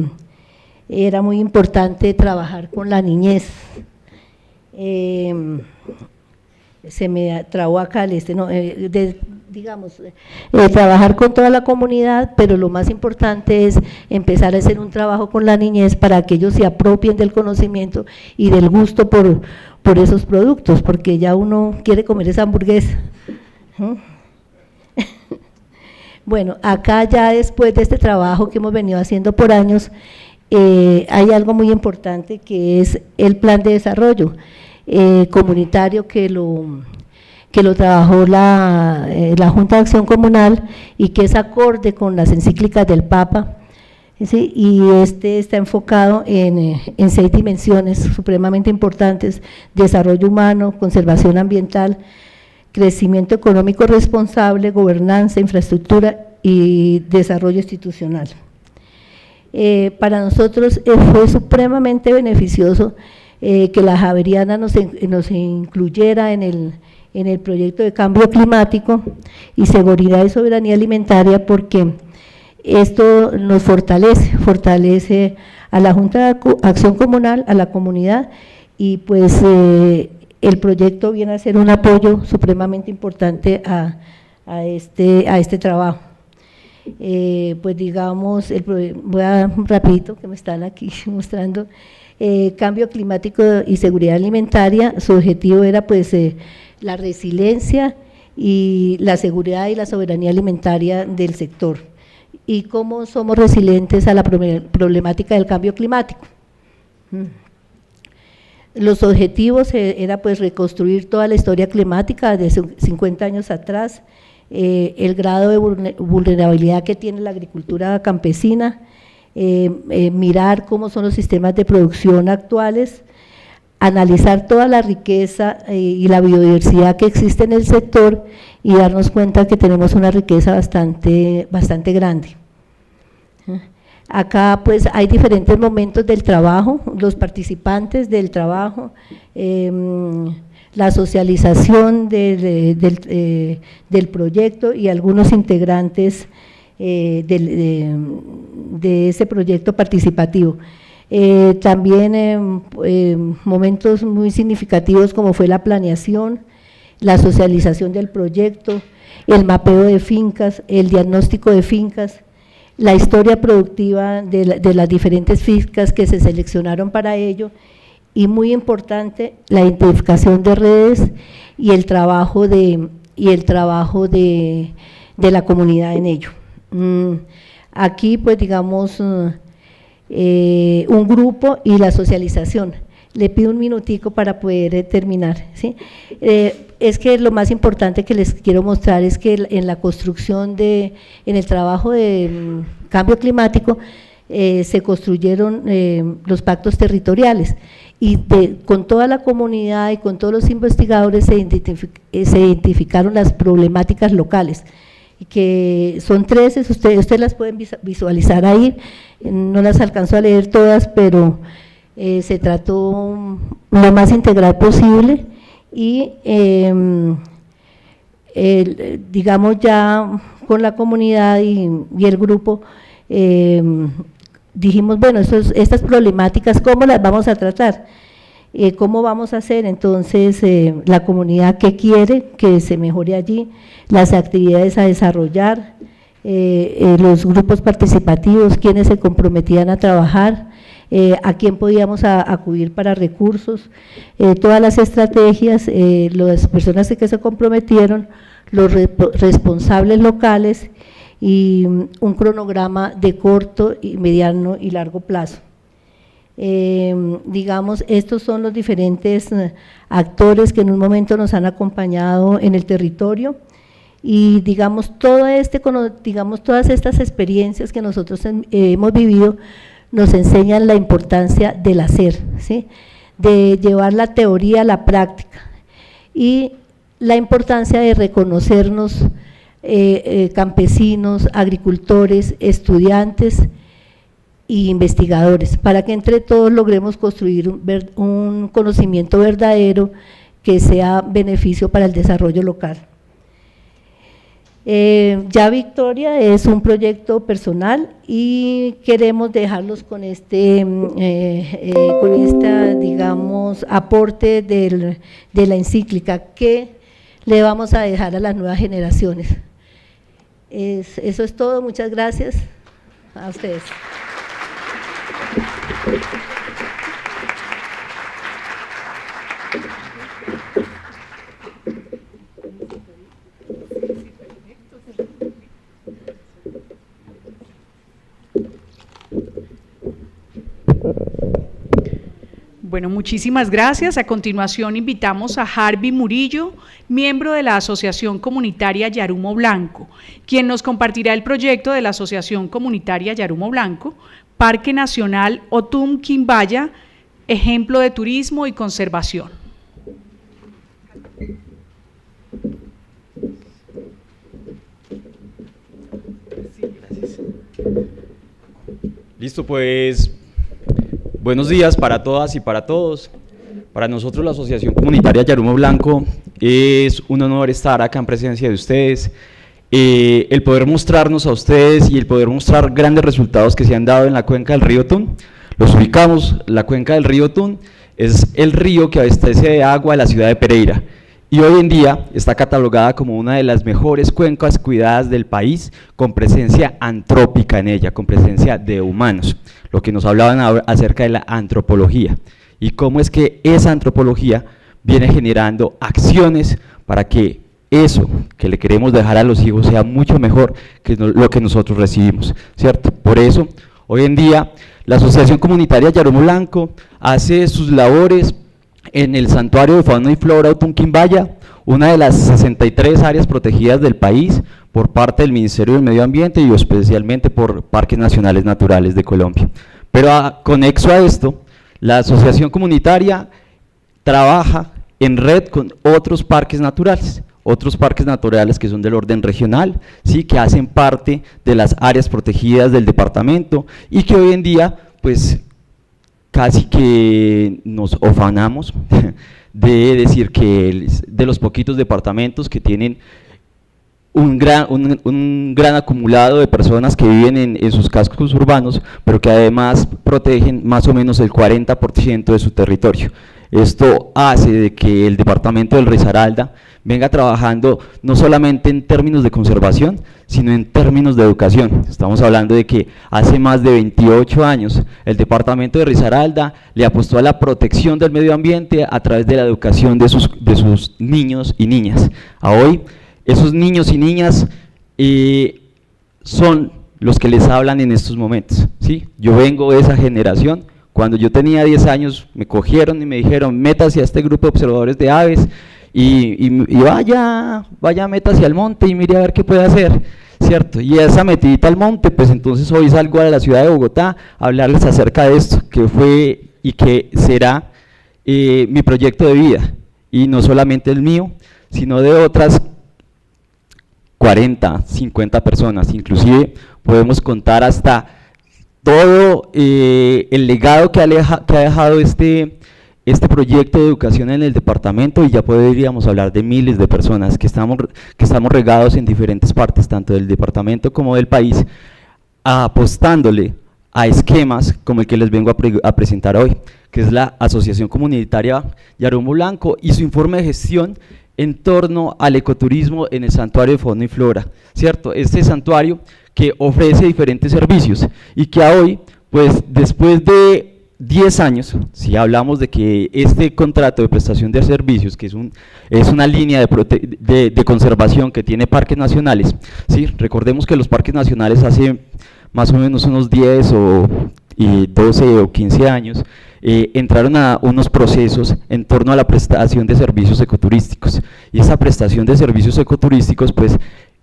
era muy importante trabajar con la niñez. Se me trabó acá trabajar con toda la comunidad, pero lo más importante es empezar a hacer un trabajo con la niñez para que ellos se apropien del conocimiento y del gusto por esos productos, porque ya uno quiere comer esa hamburguesa. Bueno, acá ya después de este trabajo que hemos venido haciendo por años, hay algo muy importante que es el plan de desarrollo comunitario que lo trabajó la Junta de Acción Comunal y que es acorde con las encíclicas del Papa, ¿sí? Y está enfocado en 6 dimensiones supremamente importantes: desarrollo humano, conservación ambiental, crecimiento económico responsable, gobernanza, infraestructura y desarrollo institucional. Para nosotros fue supremamente beneficioso que la Javeriana nos incluyera en el proyecto de cambio climático y seguridad y soberanía alimentaria, porque esto nos fortalece a la Junta de Acción Comunal, a la comunidad, y pues el proyecto viene a ser un apoyo supremamente importante a este trabajo. Pues digamos, voy a rapidito que me están aquí mostrando. Cambio climático y seguridad alimentaria, su objetivo era pues la resiliencia y la seguridad y la soberanía alimentaria del sector, y cómo somos resilientes a la problemática del cambio climático. Los objetivos era pues reconstruir toda la historia climática de 50 años atrás, el grado de vulnerabilidad que tiene la agricultura campesina, mirar cómo son los sistemas de producción actuales, analizar toda la riqueza y la biodiversidad que existe en el sector y darnos cuenta que tenemos una riqueza bastante grande. Acá pues hay diferentes momentos del trabajo, los participantes del trabajo, la socialización del proyecto y algunos integrantes de ese proyecto participativo. También momentos muy significativos como fue la planeación, la socialización del proyecto, el mapeo de fincas, el diagnóstico de fincas, la historia productiva de las diferentes fincas que se seleccionaron para ello, y muy importante, la identificación de redes y el trabajo de la comunidad en ello. Aquí pues digamos un grupo y la socialización. Le pido un minutico para poder terminar, ¿sí? Es que lo más importante que les quiero mostrar es que en la construcción en el trabajo de cambio climático se construyeron los pactos territoriales, y con toda la comunidad y con todos los investigadores se identificaron las problemáticas locales, que son 13, ustedes las pueden visualizar ahí, no las alcanzo a leer todas, pero se trató lo más integral posible, y digamos ya con la comunidad y el grupo dijimos, bueno, estas problemáticas, ¿cómo las vamos a tratar? ¿Cómo vamos a hacer? Entonces, la comunidad que quiere que se mejore allí, las actividades a desarrollar, los grupos participativos, quienes se comprometían a trabajar, a quién podíamos acudir para recursos, todas las estrategias, las personas que se comprometieron, los responsables locales y un cronograma de corto, y mediano y largo plazo. Digamos, estos son los diferentes actores que en un momento nos han acompañado en el territorio y digamos, todas estas experiencias que nosotros hemos vivido nos enseñan la importancia del hacer, ¿sí? De llevar la teoría a la práctica y la importancia de reconocernos campesinos, agricultores, estudiantes e investigadores, para que entre todos logremos construir un conocimiento verdadero que sea beneficio para el desarrollo local. Ya Victoria es un proyecto personal y queremos dejarlos con digamos, aporte de la encíclica que le vamos a dejar a las nuevas generaciones. Eso es todo, muchas gracias a ustedes.
Bueno, muchísimas gracias. A continuación invitamos a Harvey Murillo, miembro de la Asociación Comunitaria Yarumo Blanco, quien nos compartirá el proyecto de la Asociación Comunitaria Yarumo Blanco, Parque Nacional Otum Quimbaya, ejemplo de turismo y conservación.
Listo, pues buenos días para todas y para todos. Para nosotros la Asociación Comunitaria Yarumo Blanco es un honor estar acá en presencia de ustedes, el poder mostrarnos a ustedes y el poder mostrar grandes resultados que se han dado en la cuenca del río Tun. Los ubicamos, la cuenca del río Tun es el río que abastece de agua a la ciudad de Pereira y hoy en día está catalogada como una de las mejores cuencas cuidadas del país, con presencia antrópica en ella, con presencia de humanos, lo que nos hablaban acerca de la antropología y cómo es que esa antropología viene generando acciones para que eso que le queremos dejar a los hijos sea mucho mejor que lo que nosotros recibimos, ¿cierto? Por eso, hoy en día, la Asociación Comunitaria Yarumo Blanco hace sus labores en el Santuario de Fauna y Flora Otum Quimbaya, una de las 63 áreas protegidas del país por parte del Ministerio del Medio Ambiente y especialmente por Parques Nacionales Naturales de Colombia. Pero conexo a esto, la Asociación Comunitaria trabaja en red con otros parques naturales que son del orden regional, ¿sí? Que hacen parte de las áreas protegidas del departamento y que hoy en día pues casi que nos ufanamos de decir que de los poquitos departamentos que tienen un gran acumulado de personas que viven en sus cascos urbanos, pero que además protegen más o menos el 40% de su territorio. Esto hace de que el departamento del Risaralda venga trabajando no solamente en términos de conservación, sino en términos de educación. Estamos hablando de que hace más de 28 años el departamento de Risaralda le apostó a la protección del medio ambiente a través de la educación de sus niños y niñas. A hoy, esos niños y niñas son los que les hablan en estos momentos, ¿sí? Yo vengo de esa generación. Cuando yo tenía 10 años me cogieron y me dijeron, métase a este grupo de observadores de aves y vaya, métase al monte y mire a ver qué puede hacer, ¿cierto? Y esa metidita al monte, pues entonces hoy salgo a la ciudad de Bogotá a hablarles acerca de esto, que fue y que será mi proyecto de vida, y no solamente el mío, sino de otras 40, 50 personas, inclusive podemos contar hasta todo el legado que ha dejado este proyecto de educación en el departamento, y ya podríamos hablar de miles de personas que estamos regados en diferentes partes, tanto del departamento como del país, apostándole a esquemas como el que les vengo a presentar hoy, que es la Asociación Comunitaria Yarumo Blanco y su informe de gestión en torno al ecoturismo en el santuario de fauna y flora, ¿cierto? Este santuario que ofrece diferentes servicios y que a hoy, pues después de 10 años, si hablamos de que este contrato de prestación de servicios, que es una línea de conservación que tiene parques nacionales, ¿sí? Recordemos que los parques nacionales hace más o menos unos 10 o 12 o 15 años, entraron a unos procesos en torno a la prestación de servicios ecoturísticos, y esa prestación de servicios ecoturísticos pues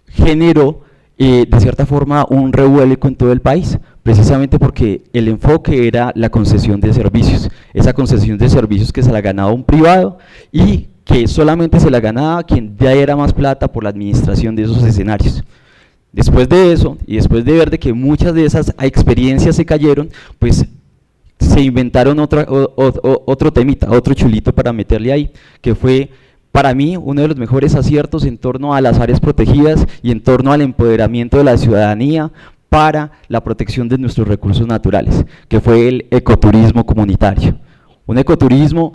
generó de cierta forma un revuelo en todo el país, precisamente porque el enfoque era la concesión de servicios, esa concesión de servicios que se la ganaba un privado y que solamente se la ganaba quien ya era más plata por la administración de esos escenarios. Después de eso, y después de ver de que muchas de esas experiencias se cayeron, pues se inventaron otro temita, otro chulito para meterle ahí, que fue para mí uno de los mejores aciertos en torno a las áreas protegidas y en torno al empoderamiento de la ciudadanía para la protección de nuestros recursos naturales, que fue el ecoturismo comunitario. Un ecoturismo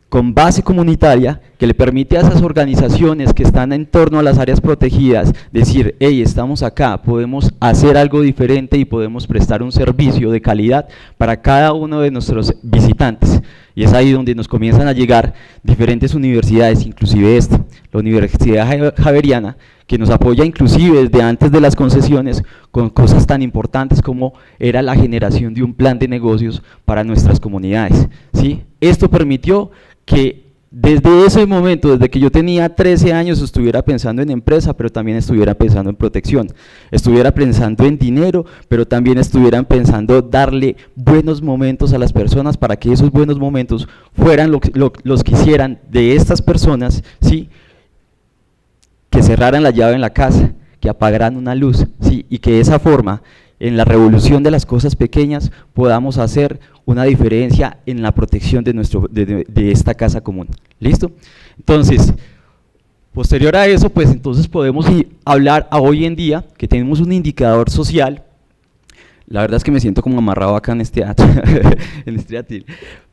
con base comunitaria que le permite a esas organizaciones que están en torno a las áreas protegidas decir, hey, estamos acá, podemos hacer algo diferente y podemos prestar un servicio de calidad para cada uno de nuestros visitantes. Y es ahí donde nos comienzan a llegar diferentes universidades, inclusive esta, la Universidad Javeriana, que nos apoya inclusive desde antes de las concesiones con cosas tan importantes como era la generación de un plan de negocios para nuestras comunidades, ¿sí? Esto permitió que desde ese momento, desde que yo tenía 13 años, estuviera pensando en empresa, pero también estuviera pensando en protección, estuviera pensando en dinero, pero también estuvieran pensando darle buenos momentos a las personas para que esos buenos momentos fueran los que hicieran de estas personas, ¿sí?, que cerraran la llave en la casa, que apagaran una luz, ¿sí?, y que de esa forma, en la revolución de las cosas pequeñas, podamos hacer una diferencia en la protección de esta casa común. ¿Listo? Entonces, posterior a eso, pues entonces podemos hablar a hoy en día que tenemos un indicador social. La verdad es que me siento como amarrado acá en este atril.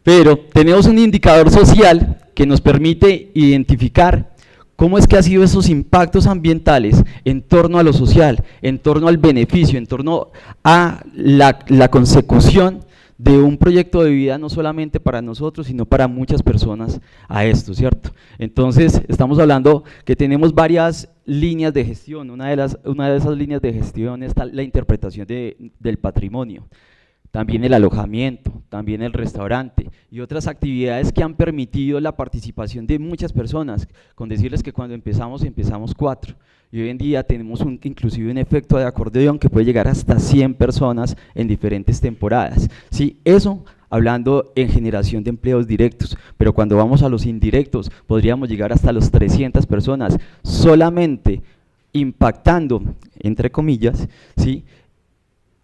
Pero tenemos un indicador social que nos permite identificar cómo es que ha sido esos impactos ambientales en torno a lo social, en torno al beneficio, en torno a la consecución de un proyecto de vida no solamente para nosotros, sino para muchas personas a esto, ¿cierto? Entonces, estamos hablando que tenemos varias líneas de gestión. Una de esas líneas de gestión es la interpretación del patrimonio, también el alojamiento, también el restaurante y otras actividades que han permitido la participación de muchas personas, con decirles que cuando empezamos 4 y hoy en día tenemos inclusive un efecto de acordeón que puede llegar hasta 100 personas en diferentes temporadas, ¿sí? Eso hablando en generación de empleos directos, pero cuando vamos a los indirectos podríamos llegar hasta los 300 personas, solamente impactando, entre comillas, ¿sí?,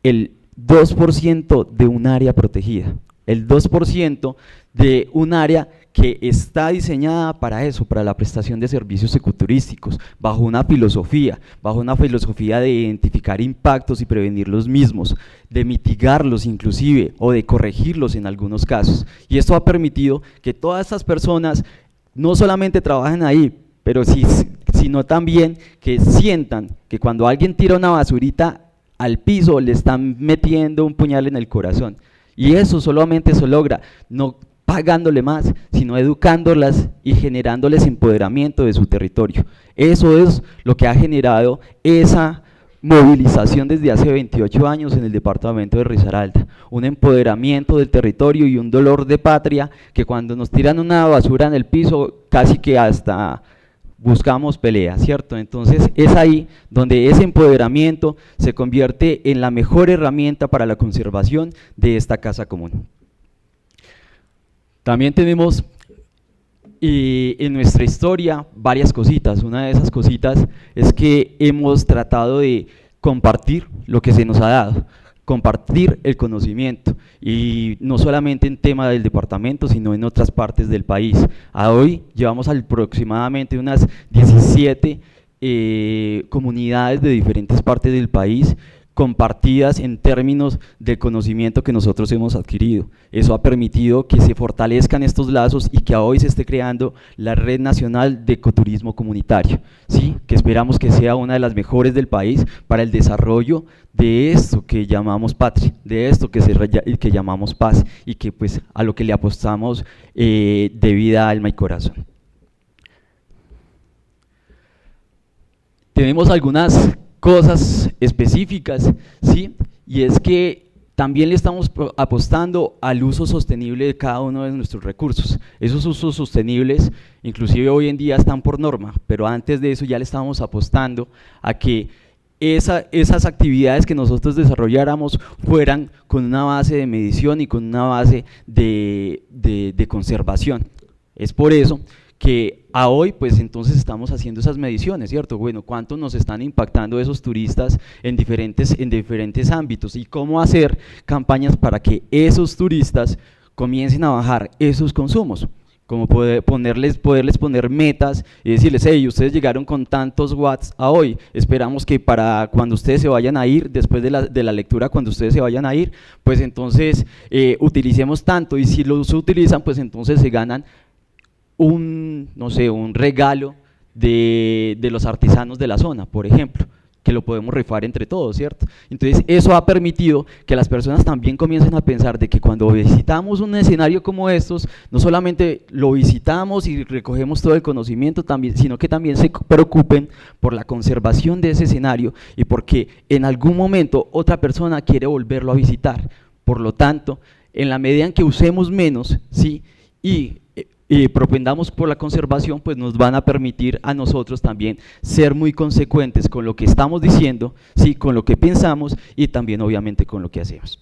el 2% de un área protegida, el 2% de un área que está diseñada para eso, para la prestación de servicios ecoturísticos, bajo una filosofía de identificar impactos y prevenir los mismos, de mitigarlos inclusive, o de corregirlos en algunos casos. Y esto ha permitido que todas estas personas no solamente trabajen ahí, pero sino también que sientan que cuando alguien tira una basurita al piso le están metiendo un puñal en el corazón, y eso solamente se logra no pagándole más, sino educándolas y generándoles empoderamiento de su territorio. Eso es lo que ha generado esa movilización desde hace 28 años en el departamento de Risaralda, un empoderamiento del territorio y un dolor de patria que cuando nos tiran una basura en el piso casi que hasta buscamos pelea, ¿cierto? Entonces es ahí donde ese empoderamiento se convierte en la mejor herramienta para la conservación de esta casa común. También tenemos en nuestra historia varias cositas. Una de esas cositas es que hemos tratado de compartir lo que se nos ha dado, compartir el conocimiento, y no solamente en tema del departamento, sino en otras partes del país. A hoy llevamos aproximadamente unas 17 comunidades de diferentes partes del país compartidas en términos del conocimiento que nosotros hemos adquirido. Eso ha permitido que se fortalezcan estos lazos y que hoy se esté creando la Red Nacional de Ecoturismo Comunitario, ¿sí? Que esperamos que sea una de las mejores del país para el desarrollo de esto que llamamos patria, de esto que llamamos paz y que pues a lo que le apostamos de vida, alma y corazón. Tenemos algunas cosas específicas, ¿sí? Y es que también le estamos apostando al uso sostenible de cada uno de nuestros recursos. Esos usos sostenibles, inclusive hoy en día están por norma, pero antes de eso ya le estábamos apostando a que esas actividades que nosotros desarrolláramos fueran con una base de medición y con una base de conservación. Es por eso que a hoy pues entonces estamos haciendo esas mediciones, ¿cierto? Bueno, ¿cuánto nos están impactando esos turistas en diferentes ámbitos? Y cómo hacer campañas para que esos turistas comiencen a bajar esos consumos, como poderles poner metas y decirles, hey, ustedes llegaron con tantos watts a hoy, esperamos que para cuando ustedes se vayan a ir, después de la lectura, cuando ustedes se vayan a ir, pues entonces utilicemos tanto, y si los utilizan, pues entonces se ganan no sé, un regalo de los artesanos de la zona, por ejemplo, que lo podemos rifar entre todos, ¿cierto? Entonces eso ha permitido que las personas también comiencen a pensar de que cuando visitamos un escenario como estos, no solamente lo visitamos y recogemos todo el conocimiento, sino que también se preocupen por la conservación de ese escenario y porque en algún momento otra persona quiere volverlo a visitar. Por lo tanto, en la medida en que usemos menos, ¿sí? y propendamos por la conservación, pues nos van a permitir a nosotros también ser muy consecuentes con lo que estamos diciendo, ¿sí? Con lo que pensamos y también obviamente con lo que hacemos.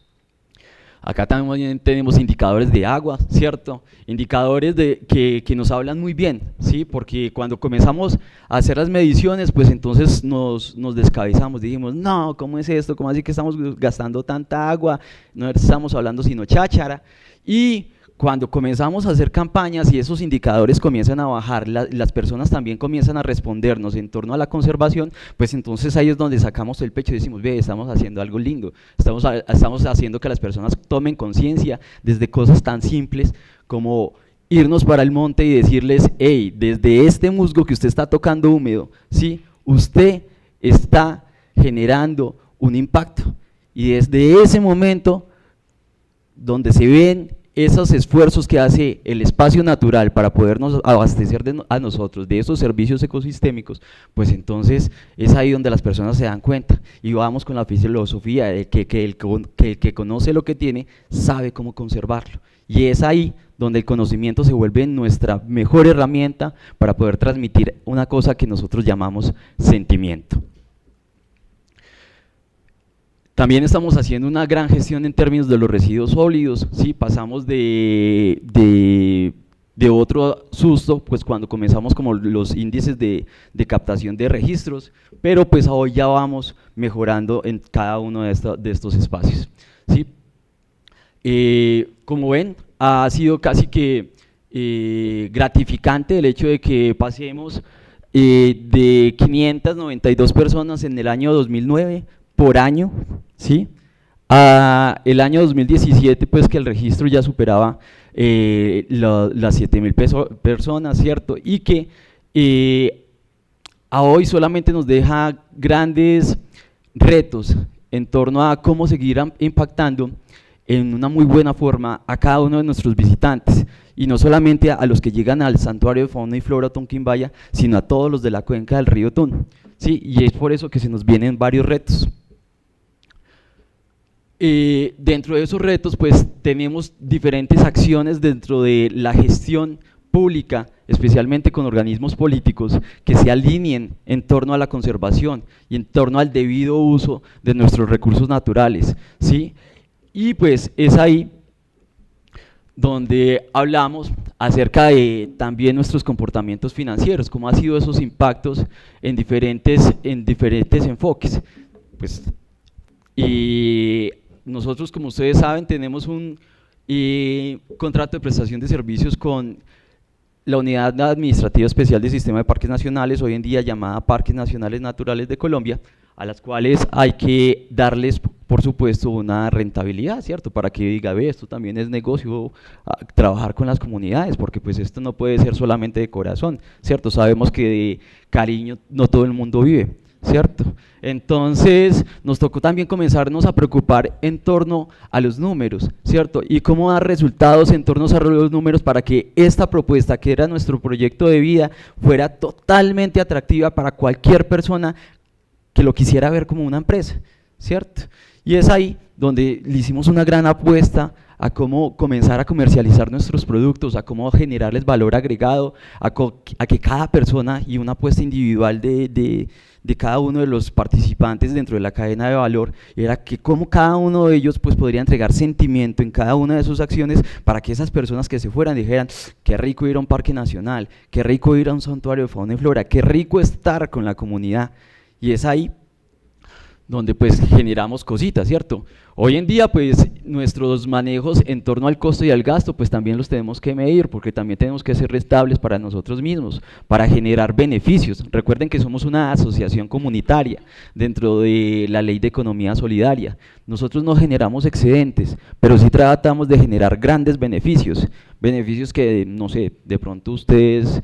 Acá también tenemos indicadores de agua, ¿cierto? Indicadores que nos hablan muy bien, ¿sí? Porque cuando comenzamos a hacer las mediciones, pues entonces nos descabezamos, dijimos, no, ¿cómo es esto? ¿Cómo así que estamos gastando tanta agua? No estamos hablando sino cháchara. Y cuando comenzamos a hacer campañas y esos indicadores comienzan a bajar, las personas también comienzan a respondernos en torno a la conservación, pues entonces ahí es donde sacamos el pecho y decimos, ve, estamos haciendo algo lindo, estamos haciendo que las personas tomen conciencia desde cosas tan simples como irnos para el monte y decirles, hey, desde este musgo que usted está tocando húmedo, ¿sí? Usted está generando un impacto, y desde ese momento donde se ven esos esfuerzos que hace el espacio natural para podernos abastecer a nosotros de esos servicios ecosistémicos, pues entonces es ahí donde las personas se dan cuenta y vamos con la filosofía de que el que conoce lo que tiene sabe cómo conservarlo, y es ahí donde el conocimiento se vuelve nuestra mejor herramienta para poder transmitir una cosa que nosotros llamamos sentimiento. También estamos haciendo una gran gestión en términos de los residuos sólidos, ¿sí? Pasamos de otro susto, pues cuando comenzamos como los índices de captación de registros, pero pues hoy ya vamos mejorando en cada uno de estos espacios, ¿sí? Como ven, ha sido casi que gratificante el hecho de que pasemos de 592 personas en el año 2009 por año, ¿sí? A el año 2017, pues que el registro ya superaba las 7,000 personas, ¿cierto? Y que a hoy solamente nos deja grandes retos en torno a cómo seguir impactando en una muy buena forma a cada uno de nuestros visitantes, y no solamente a los que llegan al Santuario de Fauna y Flora Tonquimbaya, sino a todos los de la cuenca del río Tun, ¿sí? Y es por eso que se nos vienen varios retos. Dentro de esos retos pues tenemos diferentes acciones dentro de la gestión pública, especialmente con organismos políticos que se alineen en torno a la conservación y en torno al debido uso de nuestros recursos naturales, ¿sí? Y pues es ahí donde hablamos acerca de también nuestros comportamientos financieros, cómo han sido esos impactos en diferentes enfoques. Pues, y nosotros, como ustedes saben, tenemos un contrato de prestación de servicios con la Unidad Administrativa Especial del Sistema de Parques Nacionales, hoy en día llamada Parques Nacionales Naturales de Colombia, a las cuales hay que darles, por supuesto, una rentabilidad, ¿cierto? Para que diga, ve, esto también es negocio, trabajar con las comunidades, porque pues esto no puede ser solamente de corazón, ¿cierto? Sabemos que de cariño no todo el mundo vive, ¿cierto? Entonces nos tocó también comenzarnos a preocupar en torno a los números, ¿cierto? Y cómo dar resultados en torno a los números para que esta propuesta, que era nuestro proyecto de vida, fuera totalmente atractiva para cualquier persona que lo quisiera ver como una empresa, ¿cierto? Y es ahí donde le hicimos una gran apuesta a cómo comenzar a comercializar nuestros productos, a cómo generarles valor agregado, a que cada persona, y una apuesta individual de cada uno de los participantes dentro de la cadena de valor, era que cómo cada uno de ellos pues podría entregar sentimiento en cada una de sus acciones para que esas personas que se fueran dijeran, qué rico ir a un parque nacional, qué rico ir a un santuario de fauna y flora, qué rico estar con la comunidad. Y es ahí donde pues generamos cositas, ¿cierto? Hoy en día pues nuestros manejos en torno al costo y al gasto pues también los tenemos que medir, porque también tenemos que ser rentables para nosotros mismos, para generar beneficios. Recuerden que somos una asociación comunitaria dentro de la Ley de Economía Solidaria. Nosotros no generamos excedentes, pero sí tratamos de generar grandes beneficios, beneficios que, no sé, de pronto ustedes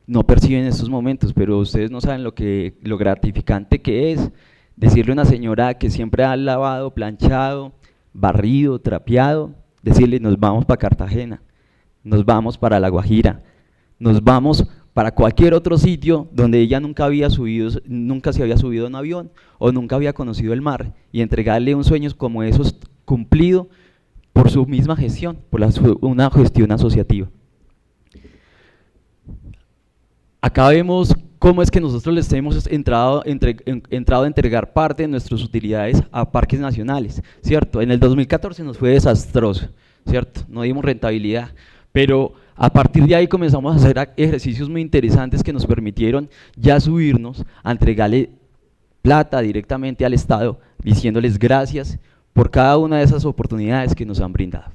no perciben estos momentos, pero ustedes no saben lo gratificante que es decirle a una señora que siempre ha lavado, planchado, barrido, trapeado, decirle nos vamos para Cartagena, nos vamos para La Guajira, nos vamos para cualquier otro sitio donde ella nunca se había subido a un avión o nunca había conocido el mar, y entregarle un sueño como esos cumplido por su misma gestión, por una gestión asociativa. Acá vemos cómo es que nosotros les hemos entrado a entregar parte de nuestras utilidades a parques nacionales, ¿cierto? En el 2014 nos fue desastroso, ¿cierto? No dimos rentabilidad, pero a partir de ahí comenzamos a hacer ejercicios muy interesantes que nos permitieron ya subirnos a entregarle plata directamente al Estado, diciéndoles gracias por cada una de esas oportunidades que nos han brindado.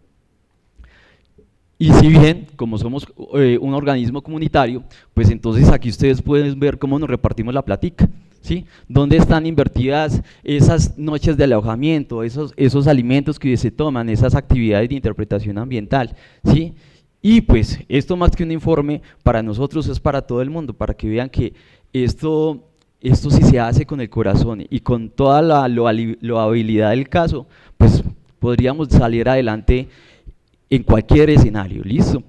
Y si bien, como somos un organismo comunitario, pues entonces aquí ustedes pueden ver cómo nos repartimos la platica, ¿sí? Dónde están invertidas esas noches de alojamiento, esos alimentos que se toman, esas actividades de interpretación ambiental, ¿sí? Y pues esto más que un informe, para nosotros es para todo el mundo, para que vean que esto sí se hace con el corazón y con toda la habilidad del caso, pues podríamos salir adelante en cualquier escenario, ¿listo?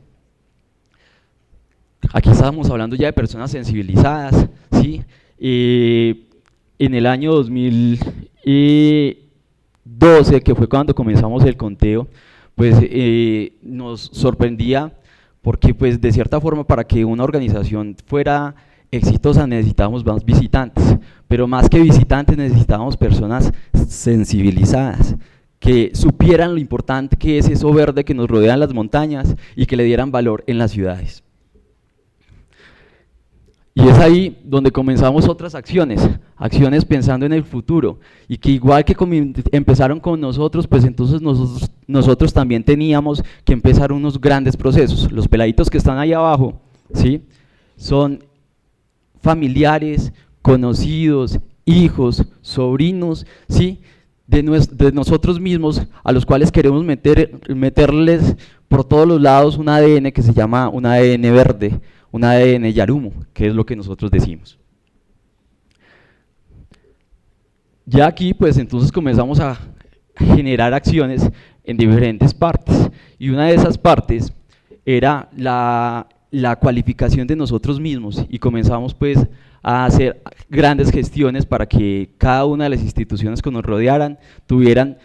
Aquí estábamos hablando ya de personas sensibilizadas, ¿sí? En el año 2012, que fue cuando comenzamos el conteo, pues nos sorprendía porque pues de cierta forma para que una organización fuera exitosa necesitábamos más visitantes, pero más que visitantes necesitábamos personas sensibilizadas, que supieran lo importante que es eso verde que nos rodea en las montañas y que le dieran valor en las ciudades. Y es ahí donde comenzamos otras acciones pensando en el futuro, y que igual que empezaron con nosotros, pues entonces nosotros también teníamos que empezar unos grandes procesos. Los peladitos que están ahí abajo, ¿sí? Son familiares, conocidos, hijos, sobrinos, ¿sí? De nosotros mismos, a los cuales queremos meterles por todos los lados un ADN que se llama un ADN verde, un ADN Yarumo, que es lo que nosotros decimos. Ya aquí pues entonces comenzamos a generar acciones en diferentes partes, y una de esas partes era la cualificación de nosotros mismos, y comenzamos pues a hacer grandes gestiones para que cada una de las instituciones que nos rodearan tuvieran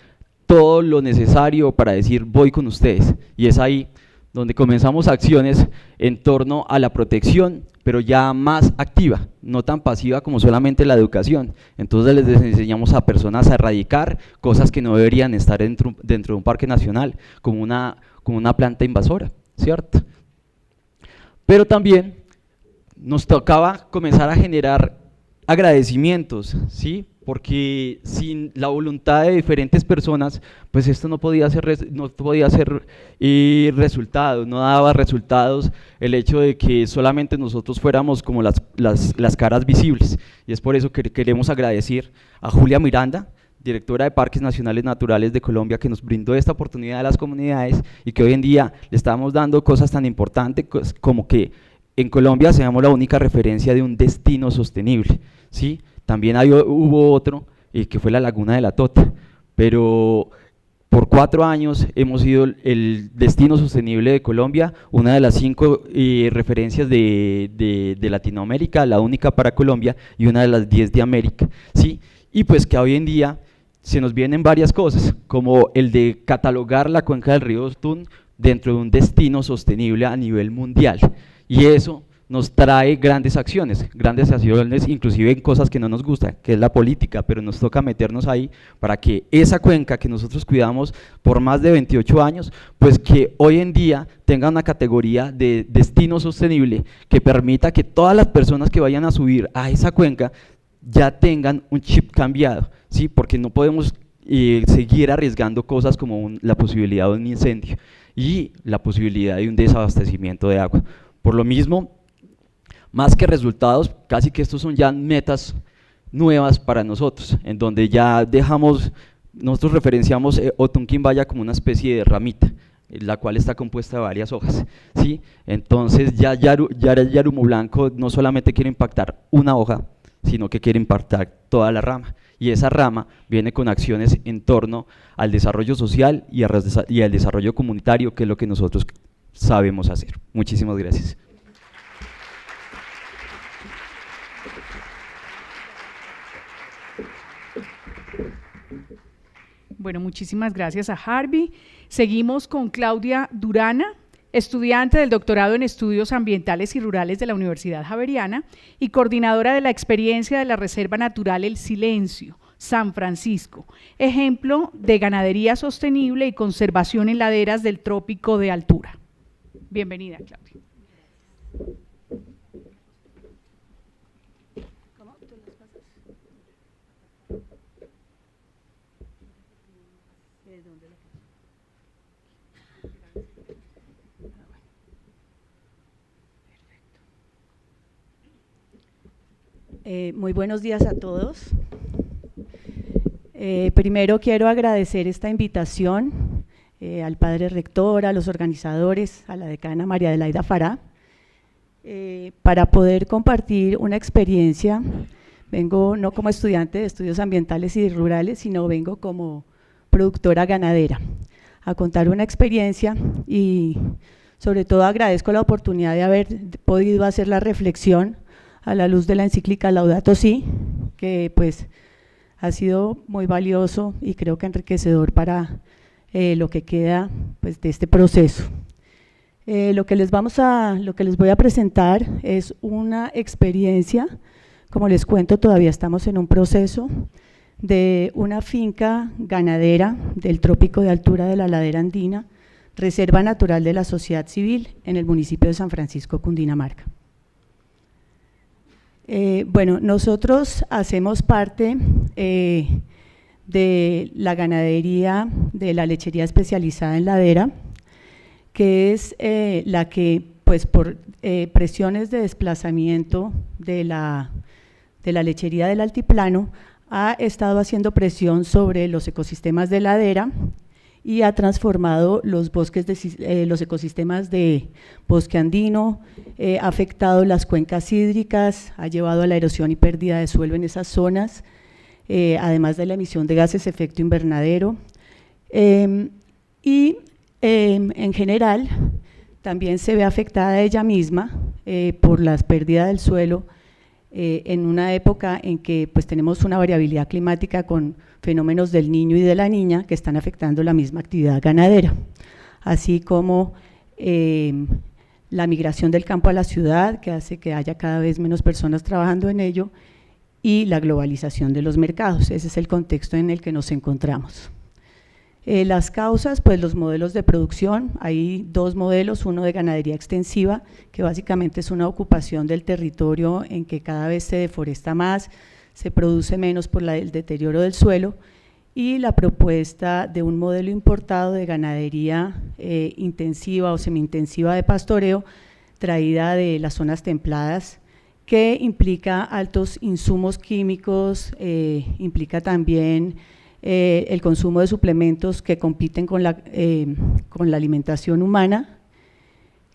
todo lo necesario para decir voy con ustedes, y es ahí donde comenzamos acciones en torno a la protección, pero ya más activa, no tan pasiva como solamente la educación. Entonces les enseñamos a personas a erradicar cosas que no deberían estar dentro de un parque nacional, como una planta invasora, ¿cierto? Pero también nos tocaba comenzar a generar agradecimientos, ¿sí? porque sin la voluntad de diferentes personas, pues esto no podía ser resultados, no daba resultados el hecho de que solamente nosotros fuéramos como las caras visibles. Y es por eso que queremos agradecer a Julia Miranda, directora de Parques Nacionales Naturales de Colombia, que nos brindó esta oportunidad a las comunidades y que hoy en día le estamos dando cosas tan importantes como que en Colombia seamos la única referencia de un destino sostenible, ¿sí? También hubo otro que fue la Laguna de la Tota, pero por 4 años hemos sido el destino sostenible de Colombia, una de las 5 referencias de Latinoamérica, la única para Colombia y una de las 10 de América, ¿sí? Y pues que hoy en día se nos vienen varias cosas, como el de catalogar la cuenca del río Tun dentro de un destino sostenible a nivel mundial, y eso nos trae grandes acciones, inclusive en cosas que no nos gustan, que es la política, pero nos toca meternos ahí para que esa cuenca que nosotros cuidamos por más de 28 años, pues que hoy en día tenga una categoría de destino sostenible que permita que todas las personas que vayan a subir a esa cuenca ya tengan un chip cambiado, ¿sí? Porque no podemos seguir arriesgando cosas como la posibilidad de un incendio y la posibilidad de un desabastecimiento de agua. Por lo mismo, más que resultados, casi que estos son ya metas nuevas para nosotros, en donde ya nosotros referenciamos Otunquimbaya como una especie de ramita, la cual está compuesta de varias hojas, ¿sí? Entonces ya Yarumo Blanco no solamente quiere impactar una hoja, sino que quiere impactar toda la rama, y esa rama viene con acciones en torno al desarrollo social y al desarrollo comunitario, que es lo que nosotros sabemos hacer. Muchísimas gracias.
Bueno, muchísimas gracias a Harvey. Seguimos con Claudia Durana, estudiante del doctorado en Estudios Ambientales y Rurales de la Universidad Javeriana y coordinadora de la experiencia de la Reserva Natural El Silencio, San Francisco, ejemplo de ganadería sostenible y conservación en laderas del trópico de altura. Bienvenida, Claudia.
Muy buenos días a todos. Primero quiero agradecer esta invitación al padre rector, a los organizadores, a la decana María Adelaida Fará, para poder compartir una experiencia. Vengo no como estudiante de estudios ambientales y rurales, sino vengo como productora ganadera, a contar una experiencia y sobre todo agradezco la oportunidad de haber podido hacer la reflexión a la luz de la encíclica Laudato Si, que pues ha sido muy valioso y creo que enriquecedor para lo que queda pues de este proceso. Lo que les voy a presentar es una experiencia, como les cuento, todavía estamos en un proceso de una finca ganadera del trópico de altura de la ladera andina, Reserva Natural de la Sociedad Civil en el municipio de San Francisco, Cundinamarca. Bueno, nosotros hacemos parte de la ganadería de la lechería especializada en ladera, que es la que, pues por presiones de desplazamiento de la lechería del altiplano, ha estado haciendo presión sobre los ecosistemas de ladera y ha transformado los los ecosistemas de bosque andino, ha afectado las cuencas hídricas, ha llevado a la erosión y pérdida de suelo en esas zonas, además de la emisión de gases de efecto invernadero, y en general también se ve afectada ella misma por las pérdidas del suelo en una época en que pues tenemos una variabilidad climática con fenómenos del niño y de la niña que están afectando la misma actividad ganadera, así como la migración del campo a la ciudad, que hace que haya cada vez menos personas trabajando en ello, y la globalización de los mercados. Ese es el contexto en el que nos encontramos. Las causas, pues los modelos de producción, hay dos modelos, uno de ganadería extensiva, que básicamente es una ocupación del territorio en que cada vez se deforesta más, se produce menos por el deterioro del suelo, y la propuesta de un modelo importado de ganadería intensiva o semi-intensiva de pastoreo traída de las zonas templadas, que implica altos insumos químicos, implica también el consumo de suplementos que compiten con la alimentación humana,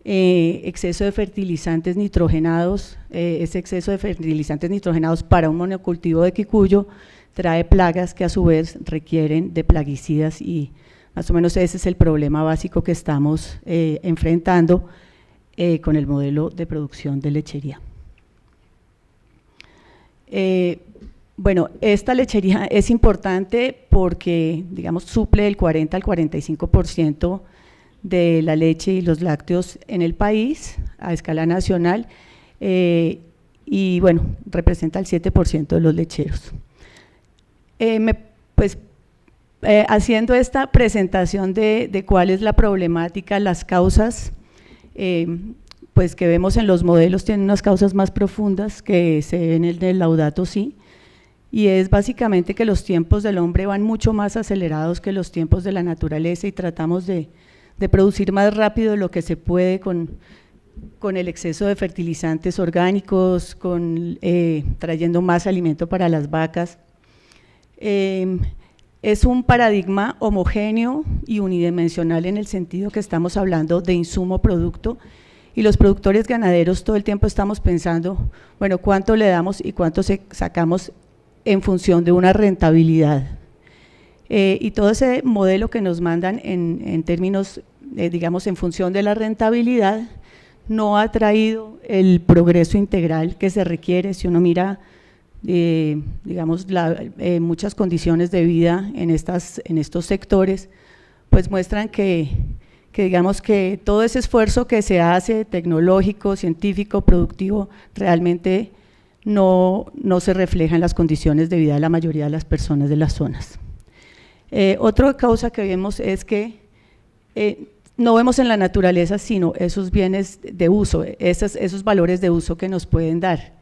exceso de fertilizantes nitrogenados. Ese exceso de fertilizantes nitrogenados para un monocultivo de quicuyo trae plagas que a su vez requieren de plaguicidas, y más o menos ese es el problema básico que estamos enfrentando con el modelo de producción de lechería. Bueno, esta lechería es importante porque, digamos, suple el 40 al 45% de la leche y los lácteos en el país a escala nacional, y bueno, representa el 7% de los lecheros. Haciendo esta presentación de cuál es la problemática, las causas, pues que vemos en los modelos tienen unas causas más profundas que se ven en el Laudato Si, y es básicamente que los tiempos del hombre van mucho más acelerados que los tiempos de la naturaleza, y tratamos de producir más rápido de lo que se puede con el exceso de fertilizantes orgánicos, trayendo más alimento para las vacas. Es un paradigma homogéneo y unidimensional en el sentido que estamos hablando de insumo-producto, y los productores ganaderos todo el tiempo estamos pensando, bueno, ¿cuánto le damos y cuánto sacamos en función de una rentabilidad? Y todo ese modelo que nos mandan en términos, digamos, en función de la rentabilidad, no ha traído el progreso integral que se requiere. Si uno mira, digamos, muchas condiciones de vida en estos sectores, pues muestran que digamos que todo ese esfuerzo que se hace, tecnológico, científico, productivo, realmente no se refleja en las condiciones de vida de la mayoría de las personas de las zonas. Otra causa que vemos es que no vemos en la naturaleza sino esos bienes de uso, esos valores de uso que nos pueden dar,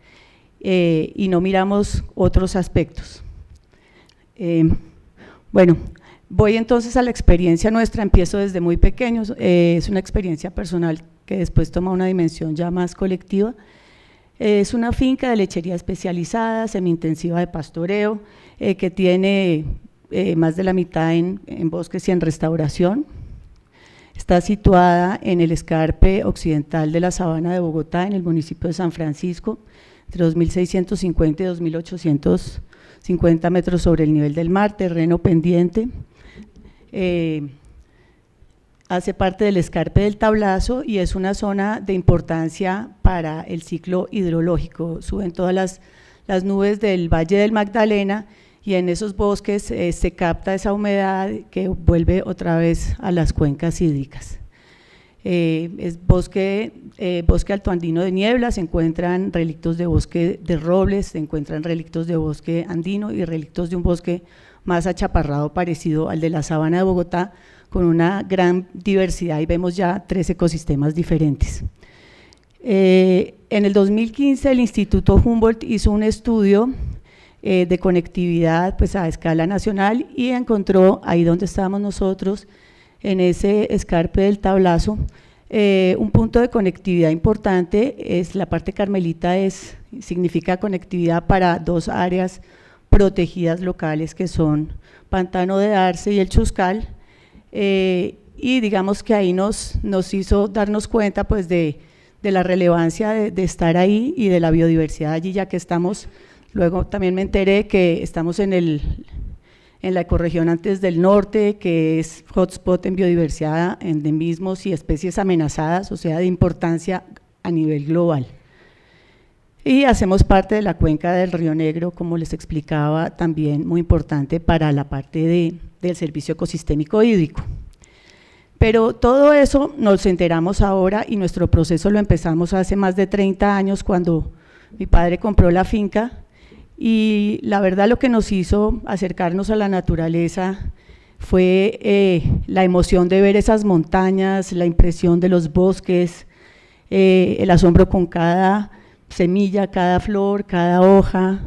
y no miramos otros aspectos. Bueno, voy entonces a la experiencia nuestra, empiezo desde muy pequeños, es una experiencia personal que después toma una dimensión ya más colectiva. Es una finca de lechería especializada, semi-intensiva de pastoreo, que tiene más de la mitad en bosques y en restauración. Está situada en el escarpe occidental de la Sabana de Bogotá, en el municipio de San Francisco, entre 2.650 y 2.850 metros sobre el nivel del mar, terreno pendiente. Hace parte del escarpe del Tablazo y es una zona de importancia para el ciclo hidrológico. Suben todas las nubes del Valle del Magdalena, y en esos bosques se capta esa humedad que vuelve otra vez a las cuencas hídricas. Es bosque altoandino de niebla, se encuentran relictos de bosque de robles, se encuentran relictos de bosque andino y relictos de un bosque más achaparrado parecido al de la Sabana de Bogotá, con una gran diversidad, y vemos ya 3 ecosistemas diferentes. En el 2015 el Instituto Humboldt hizo un estudio de conectividad pues a escala nacional, y encontró ahí donde estábamos nosotros, en ese escarpe del Tablazo, un punto de conectividad importante. Es la parte carmelita, significa conectividad para 2 áreas protegidas locales que son Pantano de Arce y el Chuscal, y digamos que ahí nos hizo darnos cuenta pues de la relevancia de estar ahí y de la biodiversidad allí, ya que estamos, luego también me enteré que estamos en la ecorregión Andes del Norte, que es hotspot en biodiversidad, endemismos y especies amenazadas, o sea, de importancia a nivel global. Y hacemos parte de la cuenca del Río Negro, como les explicaba, también muy importante para la parte del servicio ecosistémico hídrico. Pero todo eso nos enteramos ahora, y nuestro proceso lo empezamos hace más de 30 años, cuando mi padre compró la finca, y la verdad lo que nos hizo acercarnos a la naturaleza fue la emoción de ver esas montañas, la impresión de los bosques, el asombro con cada semilla, cada flor, cada hoja,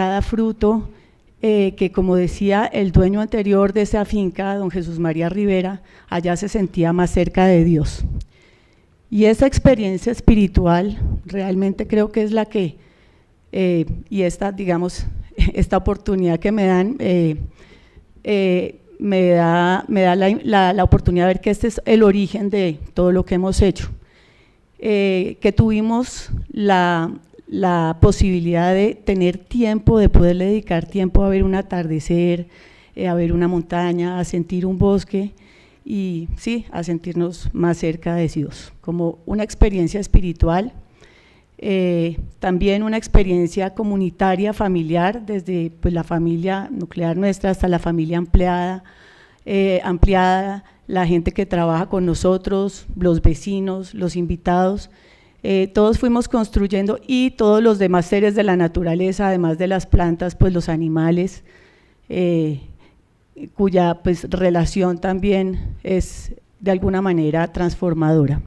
cada fruto, que como decía el dueño anterior de esa finca, don Jesús María Rivera, allá se sentía más cerca de Dios. Y esa experiencia espiritual realmente creo que es la que, y esta, digamos, esta oportunidad que me dan, me da la oportunidad de ver que este es el origen de todo lo que hemos hecho. Que tuvimos la posibilidad de tener tiempo, de poderle dedicar tiempo a ver un atardecer, a ver una montaña, a sentir un bosque y sí, a sentirnos más cerca de Dios, como una experiencia espiritual, también una experiencia comunitaria, familiar, desde pues, la familia nuclear nuestra hasta la familia ampliada, la gente que trabaja con nosotros, los vecinos, los invitados, todos fuimos construyendo y todos los demás seres de la naturaleza, además de las plantas, pues los animales, cuya pues, relación también es de alguna manera transformadora.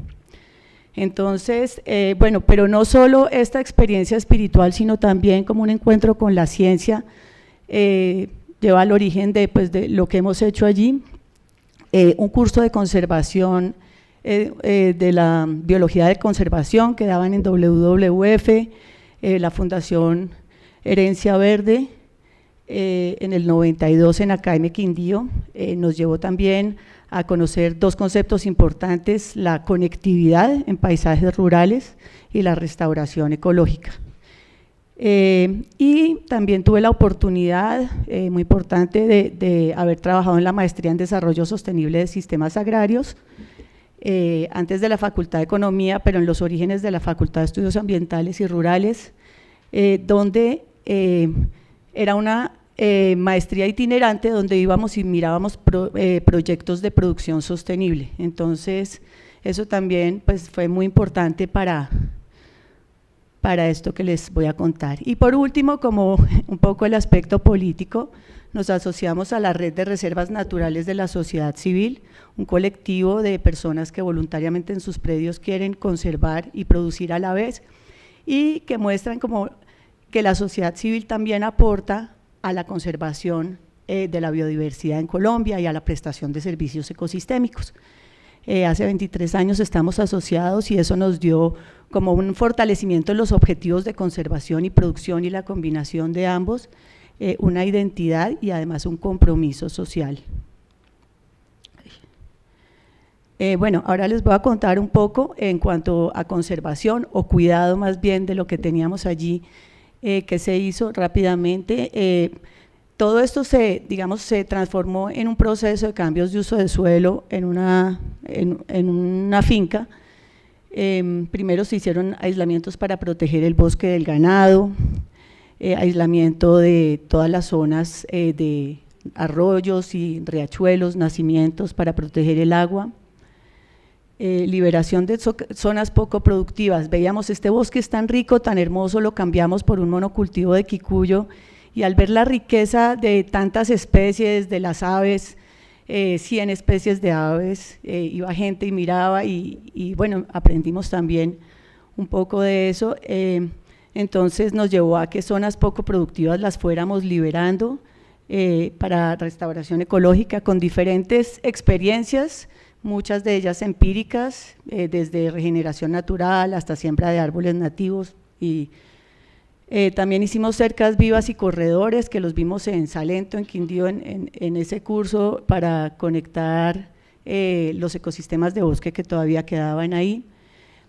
Entonces, bueno, pero no solo esta experiencia espiritual, sino también como un encuentro con la ciencia, lleva al origen de, pues, de lo que hemos hecho allí, un curso de conservación, de la biología de conservación que daban en WWF, la Fundación Herencia Verde, en el 92 en AKM Quindío, nos llevó también a conocer dos conceptos importantes, la conectividad en paisajes rurales y la restauración ecológica. Y también tuve la oportunidad muy importante de haber trabajado en la maestría en Desarrollo Sostenible de Sistemas Agrarios, antes de la Facultad de Economía, pero en los orígenes de la Facultad de Estudios Ambientales y Rurales, donde era una maestría itinerante donde íbamos y mirábamos proyectos de producción sostenible. Entonces, eso también pues, fue muy importante para esto que les voy a contar. Y por último, como un poco el aspecto político, nos asociamos a la Red de Reservas Naturales de la Sociedad Civil, un colectivo de personas que voluntariamente en sus predios quieren conservar y producir a la vez, y que muestran como que la sociedad civil también aporta a la conservación de la biodiversidad en Colombia y a la prestación de servicios ecosistémicos. Hace 23 años estamos asociados y eso nos dio como un fortalecimiento en los objetivos de conservación y producción y la combinación de ambos, una identidad y además un compromiso social. Bueno, ahora les voy a contar un poco en cuanto a conservación o cuidado más bien de lo que teníamos allí, que se hizo rápidamente. Todo esto se transformó en un proceso de cambios de uso de suelo en una finca. Primero se hicieron aislamientos para proteger el bosque del ganado, aislamiento de todas las zonas de arroyos y riachuelos, nacimientos para proteger el agua, liberación de zonas poco productivas. Veíamos este bosque es tan rico, tan hermoso, lo cambiamos por un monocultivo de quicuyo y al ver la riqueza de tantas especies, de las aves, 100 especies de aves, iba gente y miraba y bueno, aprendimos también un poco de eso. Entonces nos llevó a que zonas poco productivas las fuéramos liberando para restauración ecológica con diferentes experiencias, muchas de ellas empíricas, desde regeneración natural hasta siembra de árboles nativos y también hicimos cercas vivas y corredores que los vimos en Salento, en Quindío, en ese curso para conectar los ecosistemas de bosque que todavía quedaban ahí.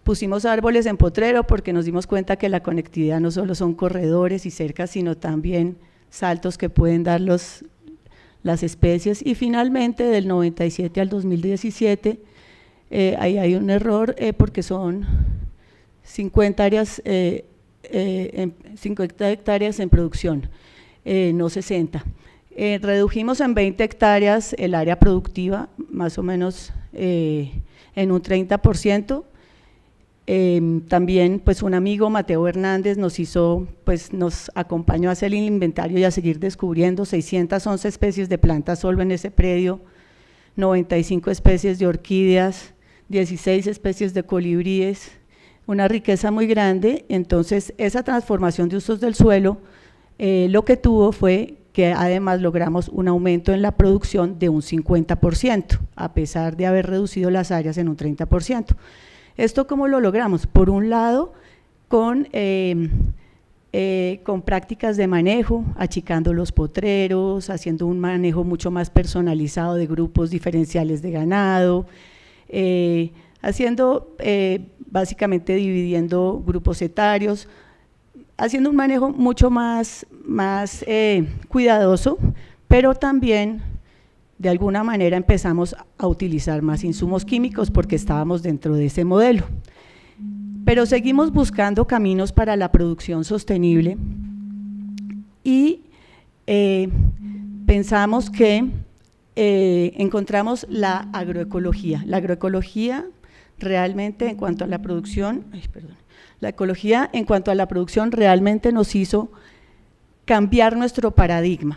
Pusimos árboles en potrero porque nos dimos cuenta que la conectividad no solo son corredores y cercas, sino también saltos que pueden dar las especies. Y finalmente, del 97 al 2017, ahí hay un error porque son 50 hectáreas en producción, no 60. Redujimos en 20 hectáreas el área productiva, más o menos en un 30%. También pues un amigo, Mateo Hernández, nos acompañó a hacer el inventario y a seguir descubriendo 611 especies de plantas solo en ese predio, 95 especies de orquídeas, 16 especies de colibríes, una riqueza muy grande. Entonces esa transformación de usos del suelo lo que tuvo fue que además logramos un aumento en la producción de un 50%, a pesar de haber reducido las áreas en un 30%. ¿Esto cómo lo logramos? Por un lado, con prácticas de manejo, achicando los potreros, haciendo un manejo mucho más personalizado de grupos diferenciales de ganado, básicamente dividiendo grupos etarios, haciendo un manejo mucho más cuidadoso, pero también de alguna manera empezamos a utilizar más insumos químicos porque estábamos dentro de ese modelo. Pero seguimos buscando caminos para la producción sostenible y pensamos que encontramos la agroecología. La agroecología realmente en cuanto a la producción, la ecología en cuanto a la producción realmente nos hizo cambiar nuestro paradigma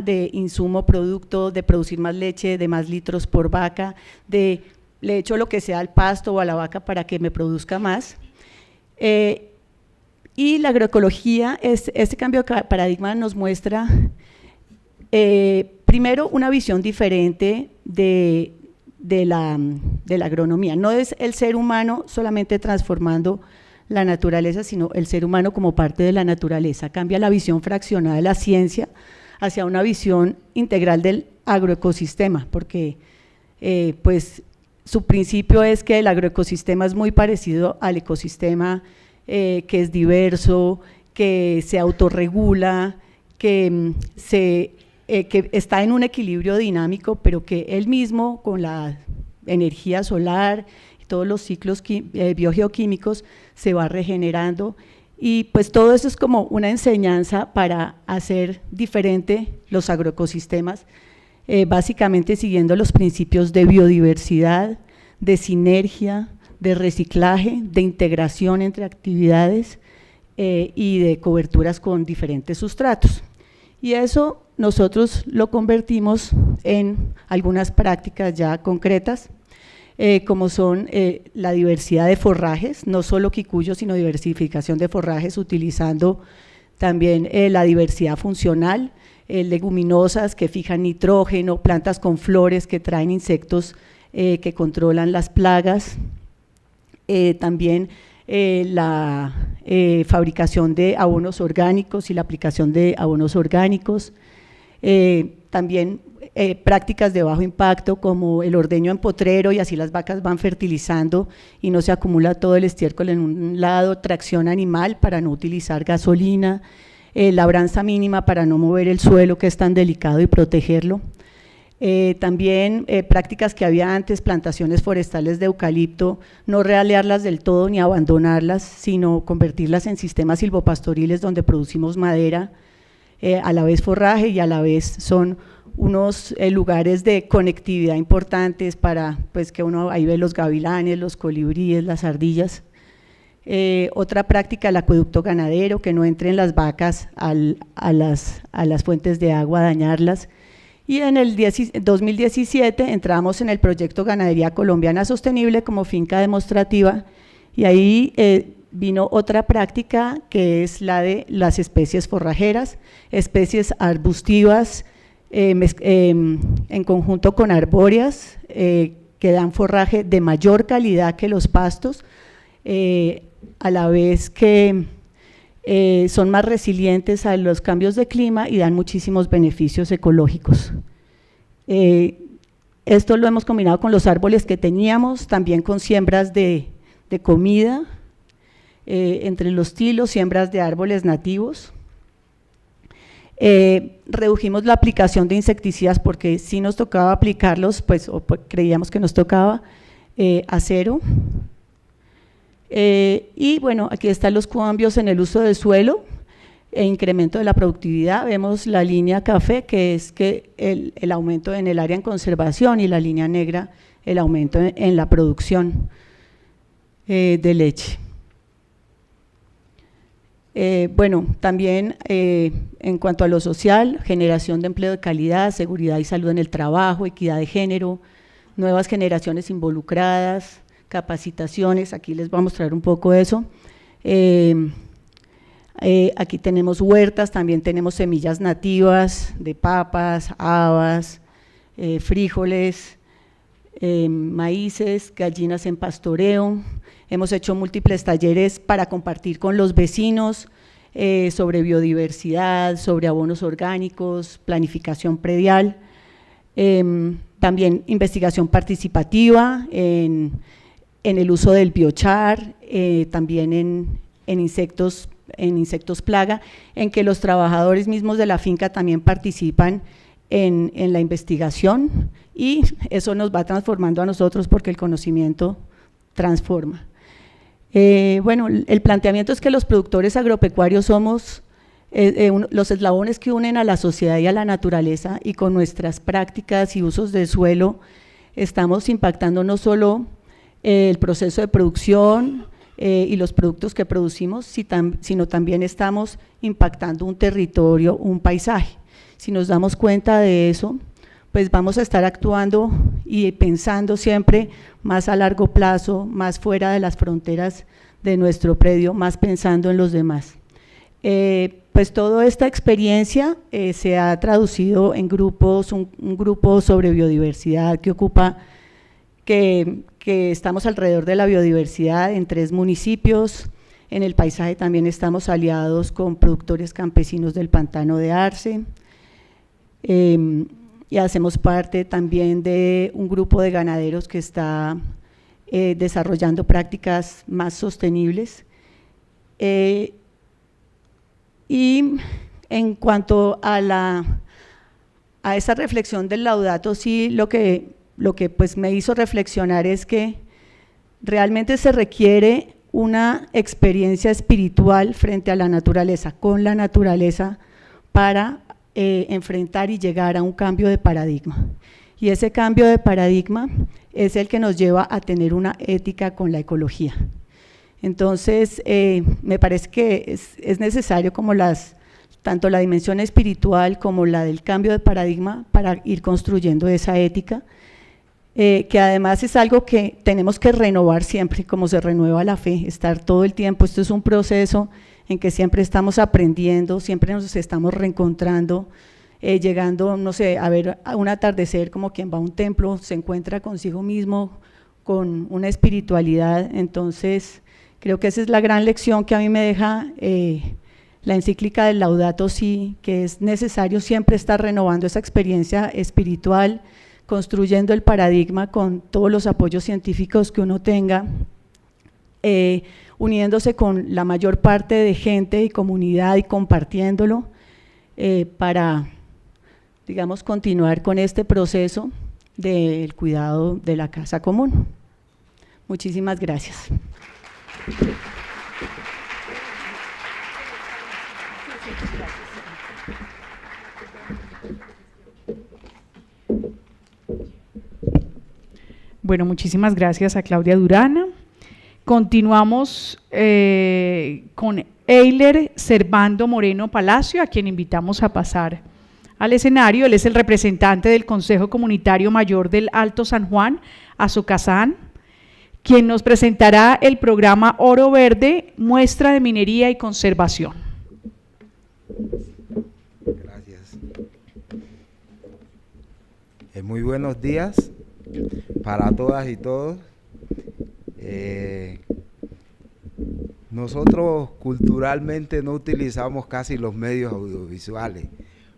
de insumo, producto, de producir más leche, de más litros por vaca, de le echo lo que sea al pasto o a la vaca para que me produzca más. Y la agroecología, este cambio de paradigma nos muestra primero una visión diferente de la agronomía. No es el ser humano solamente transformando la naturaleza, sino el ser humano como parte de la naturaleza. Cambia la visión fraccionada de la ciencia hacia una visión integral del agroecosistema, porque pues su principio es que el agroecosistema es muy parecido al ecosistema que es diverso, que se autorregula, que está en un equilibrio dinámico, pero que él mismo con la energía solar y todos los ciclos biogeoquímicos se va regenerando, y pues todo eso es como una enseñanza para hacer diferente los agroecosistemas, básicamente siguiendo los principios de biodiversidad, de sinergia, de reciclaje, de integración entre actividades y de coberturas con diferentes sustratos. Y eso nosotros lo convertimos en algunas prácticas ya concretas, como son la diversidad de forrajes, no solo quicuyo, sino diversificación de forrajes, utilizando también la diversidad funcional, leguminosas que fijan nitrógeno, plantas con flores que traen insectos que controlan las plagas, también la fabricación de abonos orgánicos y la aplicación de abonos orgánicos, también prácticas de bajo impacto como el ordeño en potrero, y así las vacas van fertilizando y no se acumula todo el estiércol en un lado, tracción animal para no utilizar gasolina, labranza mínima para no mover el suelo que es tan delicado y protegerlo. También prácticas que había antes, plantaciones forestales de eucalipto, no realearlas del todo ni abandonarlas, sino convertirlas en sistemas silvopastoriles donde producimos madera, a la vez forraje, y a la vez son unos lugares de conectividad importantes para pues que uno ahí ve los gavilanes, los colibríes, las ardillas. Otra práctica, el acueducto ganadero, que no entren las vacas a las fuentes de agua a dañarlas. Y en el 2017 entramos en el proyecto Ganadería Colombiana Sostenible como finca demostrativa, y ahí vino otra práctica que es la de las especies forrajeras, especies arbustivas en conjunto con arbóreas que dan forraje de mayor calidad que los pastos, a la vez que son más resilientes a los cambios de clima y dan muchísimos beneficios ecológicos. Esto lo hemos combinado con los árboles que teníamos, también con siembras de comida, entre los tilos, siembras de árboles nativos. Redujimos la aplicación de insecticidas porque sí nos tocaba aplicarlos, pues creíamos que nos tocaba a cero. Y bueno, aquí están los cambios en el uso del suelo e incremento de la productividad. Vemos la línea café, que es el aumento en el área en conservación, y la línea negra, el aumento en la producción de leche. Bueno, también en cuanto a lo social, generación de empleo de calidad, seguridad y salud en el trabajo, equidad de género, nuevas generaciones involucradas, capacitaciones, aquí les voy a mostrar un poco eso. Aquí tenemos huertas, también tenemos semillas nativas de papas, habas, frijoles, maíces, gallinas en pastoreo. Hemos hecho múltiples talleres para compartir con los vecinos sobre biodiversidad, sobre abonos orgánicos, planificación predial, también investigación participativa en el uso del biochar, también en insectos plaga, en que los trabajadores mismos de la finca también participan en la investigación, y eso nos va transformando a nosotros porque el conocimiento transforma. Bueno, el planteamiento es que los productores agropecuarios somos los eslabones que unen a la sociedad y a la naturaleza, y con nuestras prácticas y usos del suelo estamos impactando no solo el proceso de producción y los productos que producimos, sino también estamos impactando un territorio, un paisaje. Si nos damos cuenta de eso, pues vamos a estar actuando y pensando siempre más a largo plazo, más fuera de las fronteras de nuestro predio, más pensando en los demás. Pues toda esta experiencia se ha traducido en grupos, un grupo sobre biodiversidad que estamos alrededor de la biodiversidad en 3 municipios. En el paisaje también estamos aliados con productores campesinos del Pantano de Arce, y hacemos parte también de un grupo de ganaderos que está desarrollando prácticas más sostenibles. Y en cuanto a esa reflexión del Laudato Si, lo que pues me hizo reflexionar es que realmente se requiere una experiencia espiritual frente a la naturaleza, con la naturaleza, para enfrentar y llegar a un cambio de paradigma. Y ese cambio de paradigma es el que nos lleva a tener una ética con la ecología. Entonces, me parece que es necesario como tanto la dimensión espiritual como la del cambio de paradigma para ir construyendo esa ética, que además es algo que tenemos que renovar siempre, como se renueva la fe, estar todo el tiempo. Esto es un proceso en que siempre estamos aprendiendo, siempre nos estamos reencontrando, llegando, no sé, a ver un atardecer como quien va a un templo, se encuentra consigo mismo, con una espiritualidad. Entonces, creo que esa es la gran lección que a mí me deja la encíclica del Laudato Si, que es necesario siempre estar renovando esa experiencia espiritual, construyendo el paradigma con todos los apoyos científicos que uno tenga, uniéndose con la mayor parte de gente y comunidad y compartiéndolo para, digamos, continuar con este proceso del cuidado de la casa común. Muchísimas gracias.
Bueno, muchísimas gracias a Claudia Durana. Continuamos con Eiler Servando Moreno Palacio, a quien invitamos a pasar al escenario. Él es el representante del Consejo Comunitario Mayor del Alto San Juan, Azocazán, quien nos presentará el programa Oro Verde, muestra de minería y conservación.
Gracias. Muy buenos días para todas y todos. Nosotros culturalmente no utilizamos casi los medios audiovisuales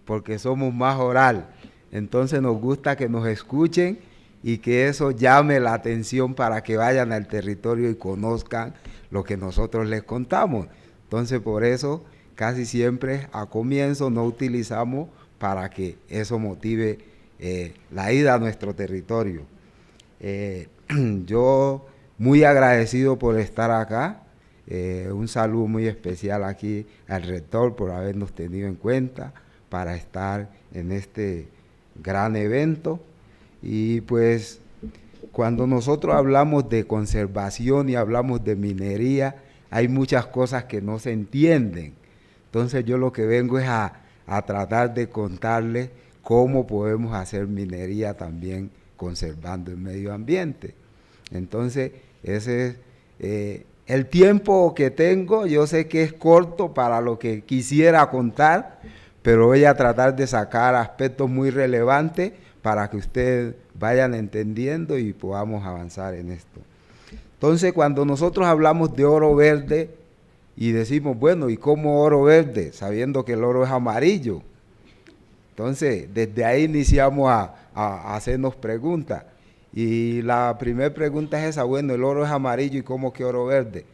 porque somos más oral, entonces nos gusta que nos escuchen y que eso llame la atención para que vayan al territorio y conozcan lo que nosotros les contamos. Entonces por eso casi siempre a comienzo no utilizamos para que eso motive la ida a nuestro territorio. Yo muy agradecido por estar acá, un saludo muy especial aquí al rector por habernos tenido en cuenta para estar en este gran evento. Y pues cuando nosotros hablamos de conservación y hablamos de minería, hay muchas cosas que no se entienden. Entonces yo lo que vengo es a tratar de contarles cómo podemos hacer minería también conservando el medio ambiente. Entonces ese es el tiempo que tengo, yo sé que es corto para lo que quisiera contar, pero voy a tratar de sacar aspectos muy relevantes para que ustedes vayan entendiendo y podamos avanzar en esto. Entonces, cuando nosotros hablamos de oro verde y decimos, bueno, ¿y cómo oro verde? Sabiendo que el oro es amarillo. Entonces, desde ahí iniciamos a hacernos preguntas. Y la primera pregunta es esa, bueno, el oro es amarillo, ¿y cómo que oro verde?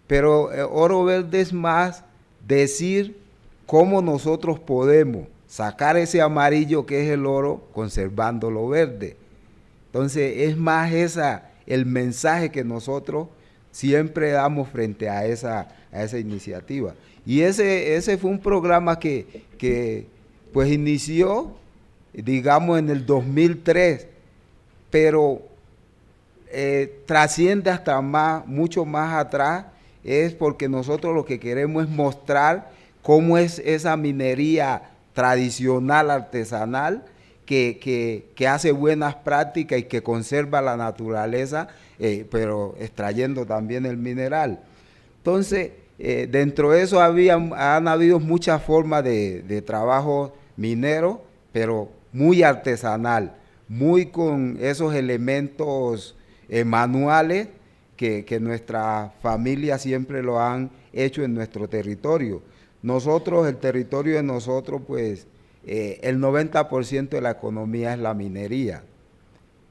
Pero oro verde es más decir cómo nosotros podemos sacar ese amarillo que es el oro conservando lo verde. Entonces, es más el mensaje que nosotros siempre damos frente a esa iniciativa. Y ese fue un programa que pues inició, digamos, en el 2003, pero trasciende hasta mucho más atrás, es porque nosotros lo que queremos es mostrar cómo es esa minería tradicional, artesanal, que hace buenas prácticas y que conserva la naturaleza, pero extrayendo también el mineral. Entonces, dentro de eso han habido muchas formas de trabajo minero, pero muy artesanal, muy con esos elementos manuales que nuestra familia siempre lo han hecho en nuestro territorio. Nosotros, el territorio de nosotros, pues, el 90% de la economía es la minería.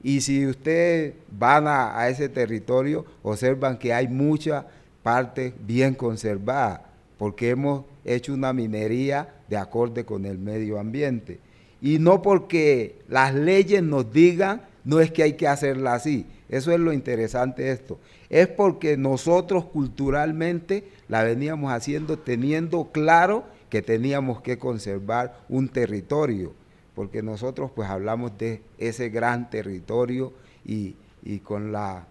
Y si ustedes van a ese territorio, observan que hay mucha parte bien conservada, porque hemos hecho una minería de acorde con el medio ambiente. Y no porque las leyes nos digan, no es que hay que hacerla así. Eso es lo interesante de esto. Es porque nosotros culturalmente la veníamos haciendo teniendo claro que teníamos que conservar un territorio, porque nosotros pues hablamos de ese gran territorio y con la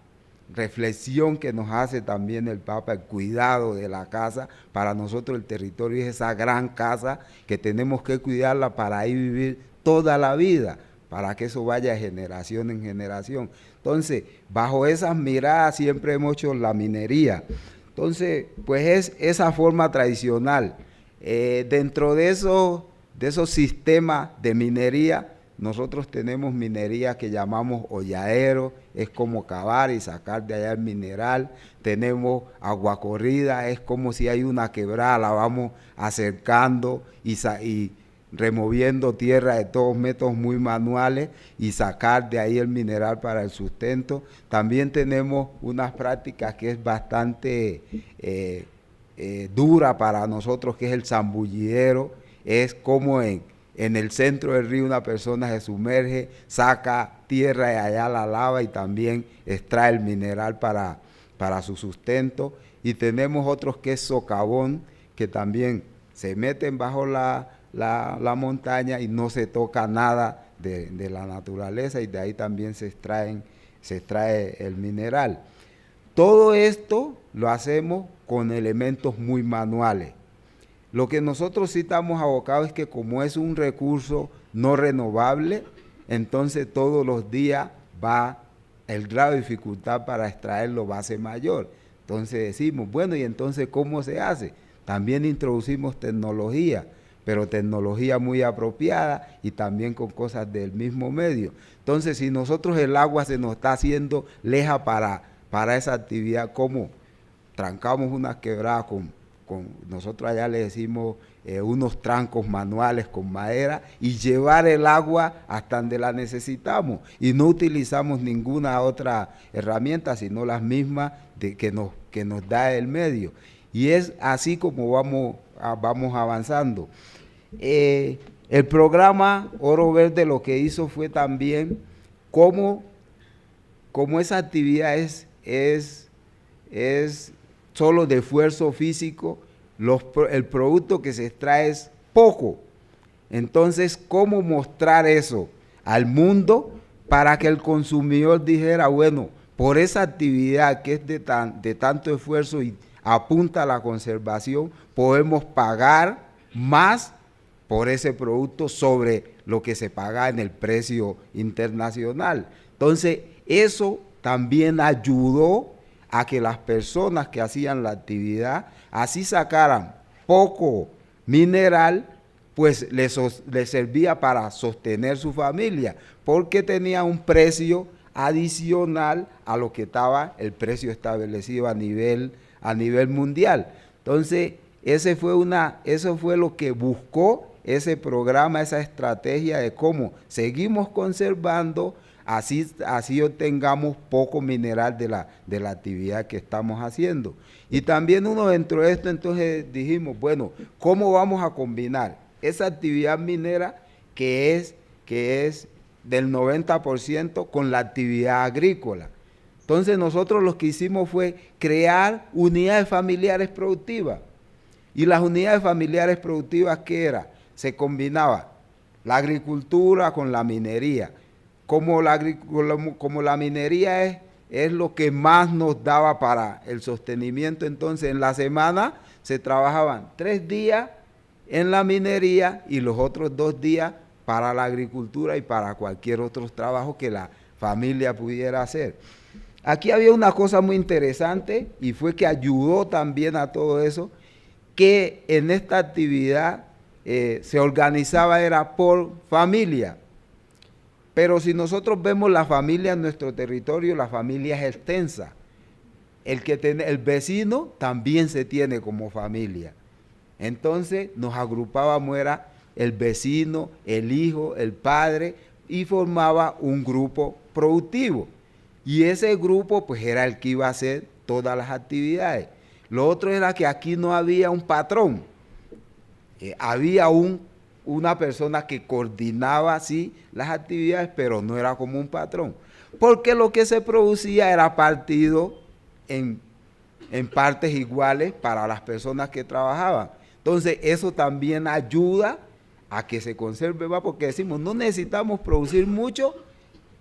reflexión que nos hace también el Papa, el cuidado de la casa. Para nosotros el territorio es esa gran casa que tenemos que cuidarla para ahí vivir toda la vida, para que eso vaya de generación en generación. Entonces, bajo esas miradas siempre hemos hecho la minería. Entonces, pues es esa forma tradicional. Dentro de esos sistemas de minería, nosotros tenemos minería que llamamos hollaero, es como cavar y sacar de allá el mineral. Tenemos agua corrida, es como si hay una quebrada, la vamos acercando y removiendo tierra de todos métodos muy manuales y sacar de ahí el mineral para el sustento. También tenemos unas prácticas que es bastante dura para nosotros, que es el zambullidero. Es como en el centro del río una persona se sumerge, saca tierra y allá la lava y también extrae el mineral para su sustento. Y tenemos otros que es socavón, que también se meten bajo la montaña y no se toca nada de la naturaleza, y de ahí también se extrae el mineral. Todo esto lo hacemos con elementos muy manuales. Lo que nosotros sí estamos abocados es que como es un recurso no renovable, entonces todos los días el grado de dificultad para extraerlo va a ser mayor. Entonces decimos, bueno, ¿y entonces cómo se hace? También introducimos tecnología, pero tecnología muy apropiada y también con cosas del mismo medio. Entonces, si nosotros el agua se nos está haciendo leja para esa actividad, ¿cómo? Trancamos una quebrada nosotros allá le decimos unos trancos manuales con madera, y llevar el agua hasta donde la necesitamos, y no utilizamos ninguna otra herramienta sino las mismas que nos da el medio. Y es así como vamos avanzando. El programa Oro Verde lo que hizo fue también como esa actividad es solo de esfuerzo físico, el producto que se extrae es poco. Entonces, ¿cómo mostrar eso al mundo para que el consumidor dijera, bueno, por esa actividad que es de tanto esfuerzo y apunta a la conservación, podemos pagar más por ese producto sobre lo que se paga en el precio internacional? Entonces, eso también ayudó a que las personas que hacían la actividad, así sacaran poco mineral, pues les servía para sostener su familia, porque tenía un precio adicional a lo que estaba el precio establecido a nivel mundial. Entonces, eso fue lo que buscó ese programa, esa estrategia de cómo seguimos conservando, así obtengamos poco mineral de la actividad que estamos haciendo. Y también uno dentro de esto, entonces dijimos, bueno, ¿cómo vamos a combinar esa actividad minera que es del 90% con la actividad agrícola? Entonces nosotros lo que hicimos fue crear unidades familiares productivas. Y las unidades familiares productivas, ¿qué era? Se combinaba la agricultura con la minería. Como la minería es lo que más nos daba para el sostenimiento, entonces en la semana se trabajaban 3 días en la minería y los otros 2 días para la agricultura y para cualquier otro trabajo que la familia pudiera hacer. Aquí había una cosa muy interesante y fue que ayudó también a todo eso, que en esta actividad se organizaba era por familia. Pero si nosotros vemos la familia en nuestro territorio, la familia es extensa. El vecino también se tiene como familia. Entonces nos agrupábamos, era el vecino, el hijo, el padre, y formaba un grupo productivo. Y ese grupo pues era el que iba a hacer todas las actividades. Lo otro era que aquí no había un patrón. Había una persona que coordinaba así las actividades, pero no era como un patrón. Porque lo que se producía era partido en partes iguales para las personas que trabajaban. Entonces eso también ayuda a que se conserve más, porque decimos, no necesitamos producir mucho,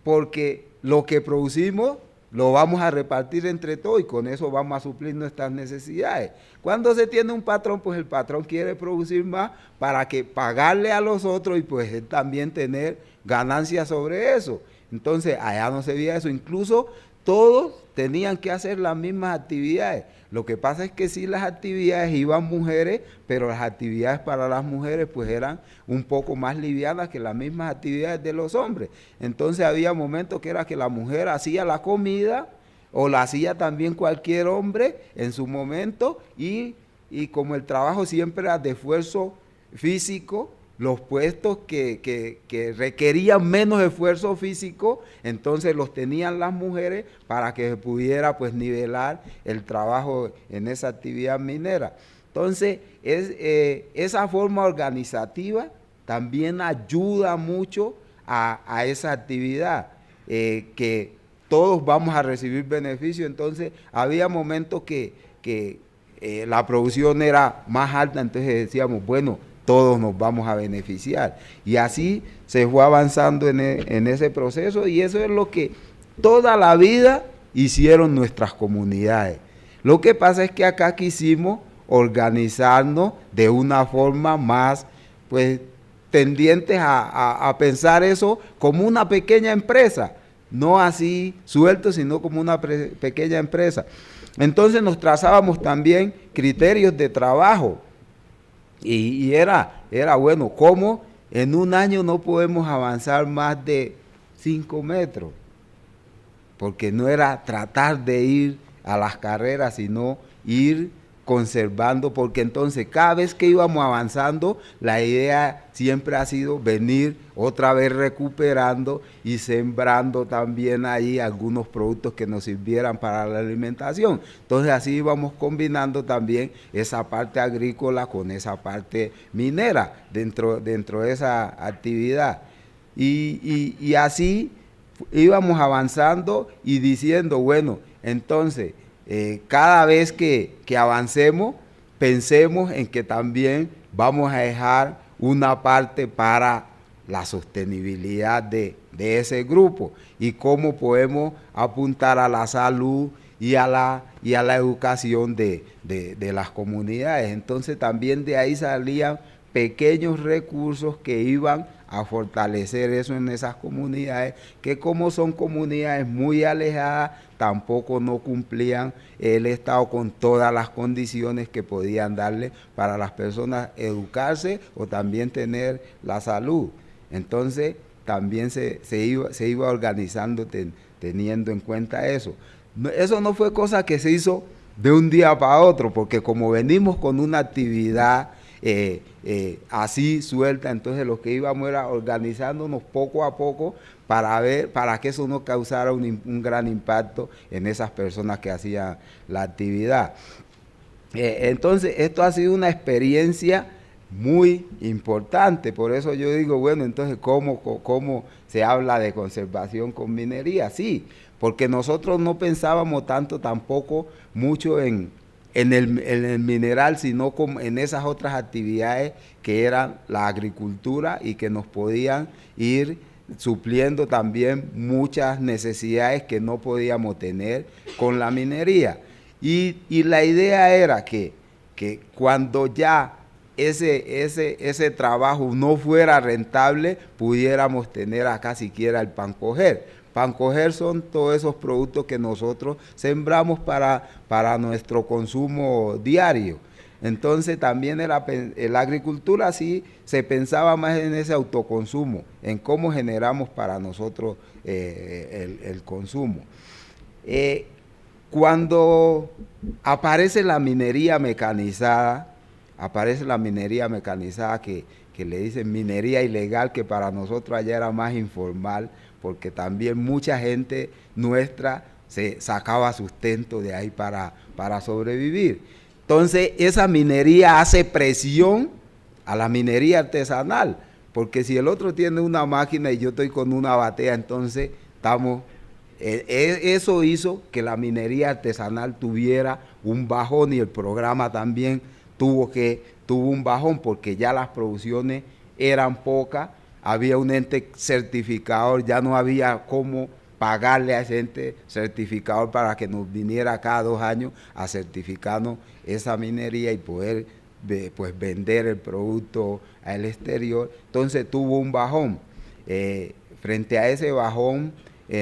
porque lo que producimos lo vamos a repartir entre todos y con eso vamos a suplir nuestras necesidades. Cuando se tiene un patrón, pues el patrón quiere producir más para que pagarle a los otros y pues él también tener ganancias sobre eso. Entonces allá no se veía eso, incluso todos tenían que hacer las mismas actividades. Lo que pasa es que sí, las actividades iban mujeres, pero las actividades para las mujeres pues eran un poco más livianas que las mismas actividades de los hombres. Entonces había momentos que era que la mujer hacía la comida o la hacía también cualquier hombre en su momento y como el trabajo siempre era de esfuerzo físico, los puestos que requerían menos esfuerzo físico, entonces los tenían las mujeres para que se pudiera pues nivelar el trabajo en esa actividad minera. Entonces, esa forma organizativa también ayuda mucho a esa actividad, que todos vamos a recibir beneficio. Entonces, había momentos que la producción era más alta, entonces decíamos, bueno, todos nos vamos a beneficiar. Y así se fue avanzando en ese proceso, y eso es lo que toda la vida hicieron nuestras comunidades. Lo que pasa es que acá quisimos organizarnos de una forma más, pues, tendientes a pensar eso como una pequeña empresa, no así suelto, sino como una pequeña empresa. Entonces nos trazábamos también criterios de trabajo. Y era bueno, ¿cómo en un año no podemos avanzar más de 5 metros? Porque no era tratar de ir a las carreras, sino ir conservando, porque entonces cada vez que íbamos avanzando, la idea siempre ha sido venir otra vez recuperando y sembrando también ahí algunos productos que nos sirvieran para la alimentación. Entonces así íbamos combinando también esa parte agrícola con esa parte minera dentro de esa actividad. Y así íbamos avanzando y diciendo, bueno, entonces cada vez que avancemos, pensemos en que también vamos a dejar una parte para la sostenibilidad de ese grupo y cómo podemos apuntar a la salud y a la educación de las comunidades. Entonces también de ahí salían pequeños recursos que iban a fortalecer eso en esas comunidades, que como son comunidades muy alejadas, tampoco no cumplían el Estado con todas las condiciones que podían darle para las personas educarse o también tener la salud. Entonces, también se iba organizando teniendo en cuenta eso. Eso no fue cosa que se hizo de un día para otro, porque como venimos con una actividad así suelta, entonces lo que íbamos era organizándonos poco a poco para que eso no causara un gran impacto en esas personas que hacían la actividad. Entonces esto ha sido una experiencia muy importante, por eso yo digo, bueno, entonces ¿cómo se habla de conservación con minería? Sí, porque nosotros no pensábamos tampoco mucho en el mineral, sino como en esas otras actividades que eran la agricultura y que nos podían ir supliendo también muchas necesidades que no podíamos tener con la minería. Y la idea era que cuando ya ese trabajo no fuera rentable, pudiéramos tener acá siquiera el pan coger. Pan coger son todos esos productos que nosotros sembramos para nuestro consumo diario. Entonces también la agricultura sí se pensaba más en ese autoconsumo, en cómo generamos para nosotros el consumo. Cuando aparece la minería mecanizada, que le dicen minería ilegal, que para nosotros allá era más informal, porque también mucha gente nuestra se sacaba sustento de ahí para sobrevivir. Entonces esa minería hace presión a la minería artesanal, porque si el otro tiene una máquina y yo estoy con una batea, entonces eso hizo que la minería artesanal tuviera un bajón, y el programa también tuvo un bajón, porque ya las producciones eran pocas. Había un ente certificador, ya no había cómo pagarle a ese ente certificador para que nos viniera cada 2 años a certificarnos esa minería y poder pues vender el producto al exterior. Entonces tuvo un bajón. Frente a ese bajón,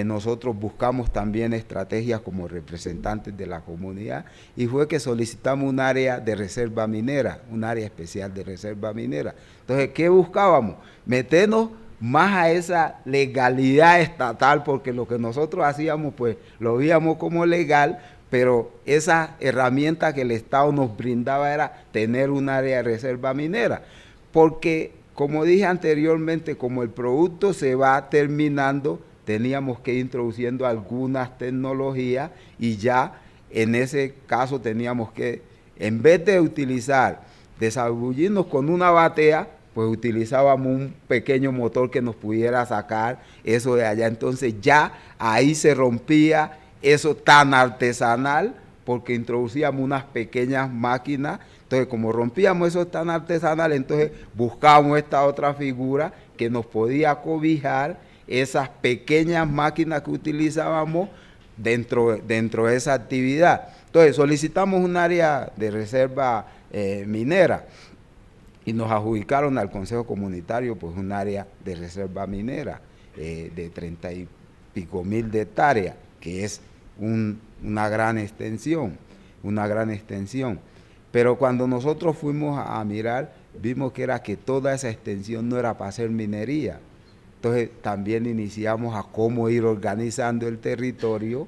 nosotros buscamos también estrategias como representantes de la comunidad, y fue que solicitamos un área de reserva minera, un área especial de reserva minera. Entonces, ¿qué buscábamos? Meternos más a esa legalidad estatal, porque lo que nosotros hacíamos pues lo veíamos como legal, pero esa herramienta que el Estado nos brindaba era tener un área de reserva minera, porque como dije anteriormente, como el producto se va terminando, teníamos que ir introduciendo algunas tecnologías, y ya en ese caso teníamos que, en vez de desabullirnos con una batea, pues utilizábamos un pequeño motor que nos pudiera sacar eso de allá. Entonces ya ahí se rompía eso tan artesanal, porque introducíamos unas pequeñas máquinas. Entonces, como rompíamos eso tan artesanal, entonces buscábamos esta otra figura que nos podía cobijar esas pequeñas máquinas que utilizábamos dentro de esa actividad. Entonces solicitamos un área de reserva minera, y nos adjudicaron al Consejo Comunitario pues un área de reserva minera de 30 y pico mil de hectáreas, que es una gran extensión. Pero cuando nosotros fuimos a mirar, vimos que toda esa extensión no era para hacer minería. Entonces también iniciamos a cómo ir organizando el territorio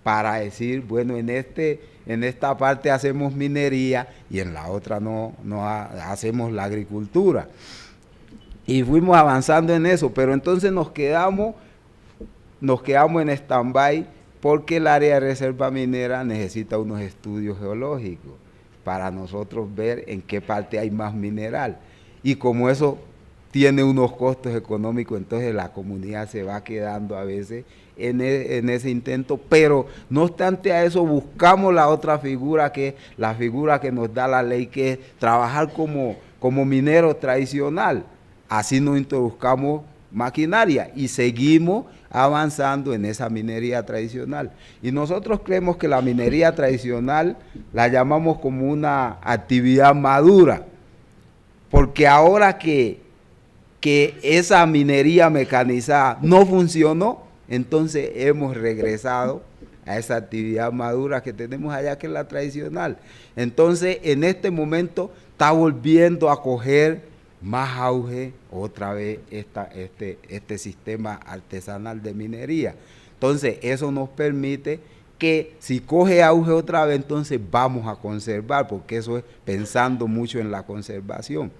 para decir, bueno, en esta parte hacemos minería y en la otra no hacemos la agricultura. Y fuimos avanzando en eso, pero entonces nos quedamos en stand-by, porque el área de reserva minera necesita unos estudios geológicos para nosotros ver en qué parte hay más mineral. Y como eso tiene unos costos económicos, entonces la comunidad se va quedando a veces en ese intento, pero no obstante a eso buscamos la otra figura, que es la figura que nos da la ley, que es trabajar como minero tradicional. Así nos introduzcamos maquinaria y seguimos avanzando en esa minería tradicional. Y nosotros creemos que la minería tradicional la llamamos como una actividad madura, porque ahora que esa minería mecanizada no funcionó, entonces hemos regresado a esa actividad madura que tenemos allá, que es la tradicional. Entonces, en este momento está volviendo a coger más auge otra vez este sistema artesanal de minería. Entonces, eso nos permite que si coge auge otra vez, entonces vamos a conservar, porque eso es pensando mucho en la conservación.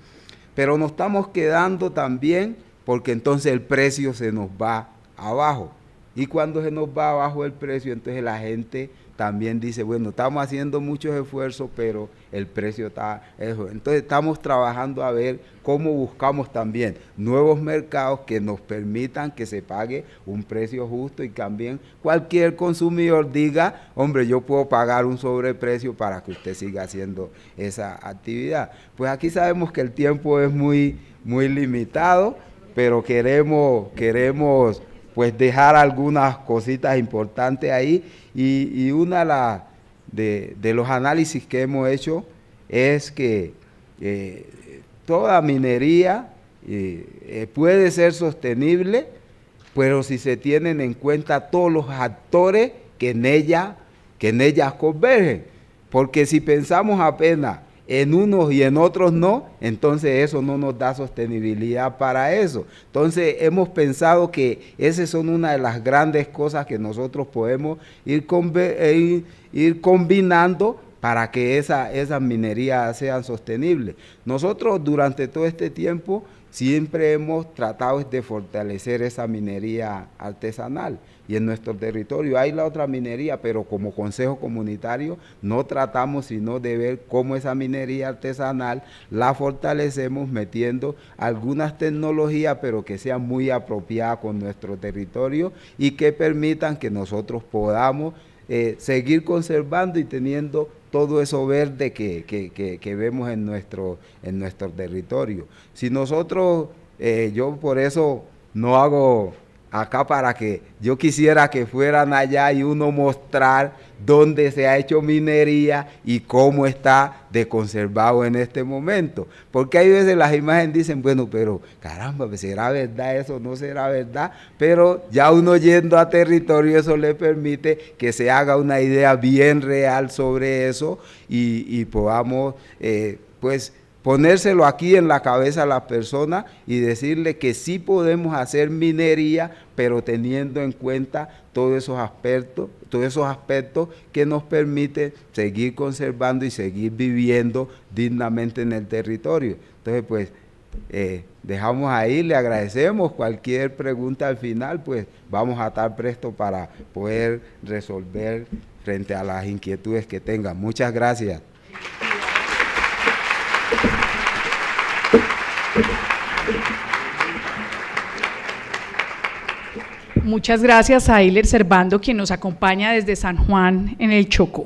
Pero nos estamos quedando también porque entonces el precio se nos va abajo. Y cuando se nos va abajo el precio, entonces la gente también dice, bueno, estamos haciendo muchos esfuerzos, pero el precio está... Entonces estamos trabajando a ver cómo buscamos también nuevos mercados que nos permitan que se pague un precio justo y también cualquier consumidor diga, hombre, yo puedo pagar un sobreprecio para que usted siga haciendo esa actividad. Pues aquí sabemos que el tiempo es muy limitado, pero queremos pues dejar algunas cositas importantes ahí, y una de los análisis que hemos hecho es que toda minería puede ser sostenible, pero si se tienen en cuenta todos los actores que en ella convergen, porque si pensamos apenas en unos y en otros no, entonces eso no nos da sostenibilidad para eso. Entonces hemos pensado que esas son una de las grandes cosas que nosotros podemos ir combinando para que esas minerías sean sostenibles. Nosotros durante todo este tiempo siempre hemos tratado de fortalecer esa minería artesanal, y en nuestro territorio hay la otra minería, pero como consejo comunitario no tratamos sino de ver cómo esa minería artesanal la fortalecemos metiendo algunas tecnologías, pero que sean muy apropiadas con nuestro territorio y que permitan que nosotros podamos seguir conservando y teniendo todo eso verde que vemos en nuestro territorio. Si nosotros, yo por eso no hago acá para que yo quisiera que fueran allá y uno mostrar dónde se ha hecho minería y cómo está de conservado en este momento. Porque hay veces las imágenes dicen, bueno, pero caramba, ¿será verdad eso? ¿No será verdad? Pero ya uno yendo a territorio, eso le permite que se haga una idea bien real sobre eso y podamos, pues, ponérselo aquí en la cabeza a las personas y decirle que sí podemos hacer minería, pero teniendo en cuenta todos esos aspectos que nos permiten seguir conservando y seguir viviendo dignamente en el territorio. Entonces, pues, dejamos ahí, le agradecemos. Cualquier pregunta al final, pues, vamos a estar prestos para poder resolver frente a las inquietudes que tengan. Muchas gracias.
Muchas gracias a Eiler Servando, quien nos acompaña desde San Juan en el Chocó.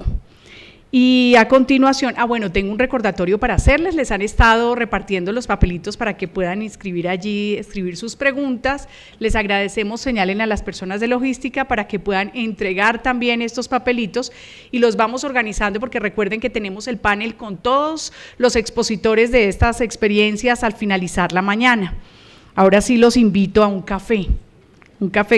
Y a continuación, bueno, tengo un recordatorio para hacerles. Les han estado repartiendo los papelitos para que puedan inscribir allí, escribir sus preguntas. Les agradecemos, señalen a las personas de logística para que puedan entregar también estos papelitos y los vamos organizando, porque recuerden que tenemos el panel con todos los expositores de estas experiencias al finalizar la mañana. Ahora sí los invito a un café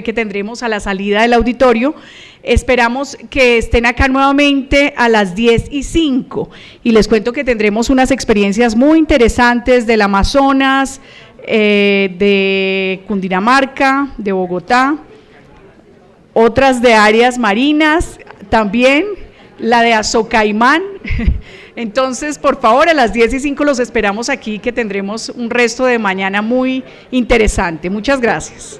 que tendremos a la salida del auditorio. Esperamos que estén acá nuevamente a las 10:05 y les cuento que tendremos unas experiencias muy interesantes del Amazonas, de Cundinamarca, de Bogotá, otras de áreas marinas, también la de Azocaimán. Entonces, por favor, a las 10:05 los esperamos aquí, que tendremos un resto de mañana muy interesante. Muchas gracias.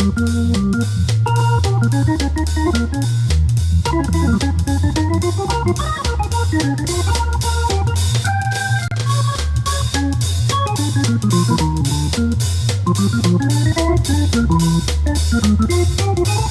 Thank you.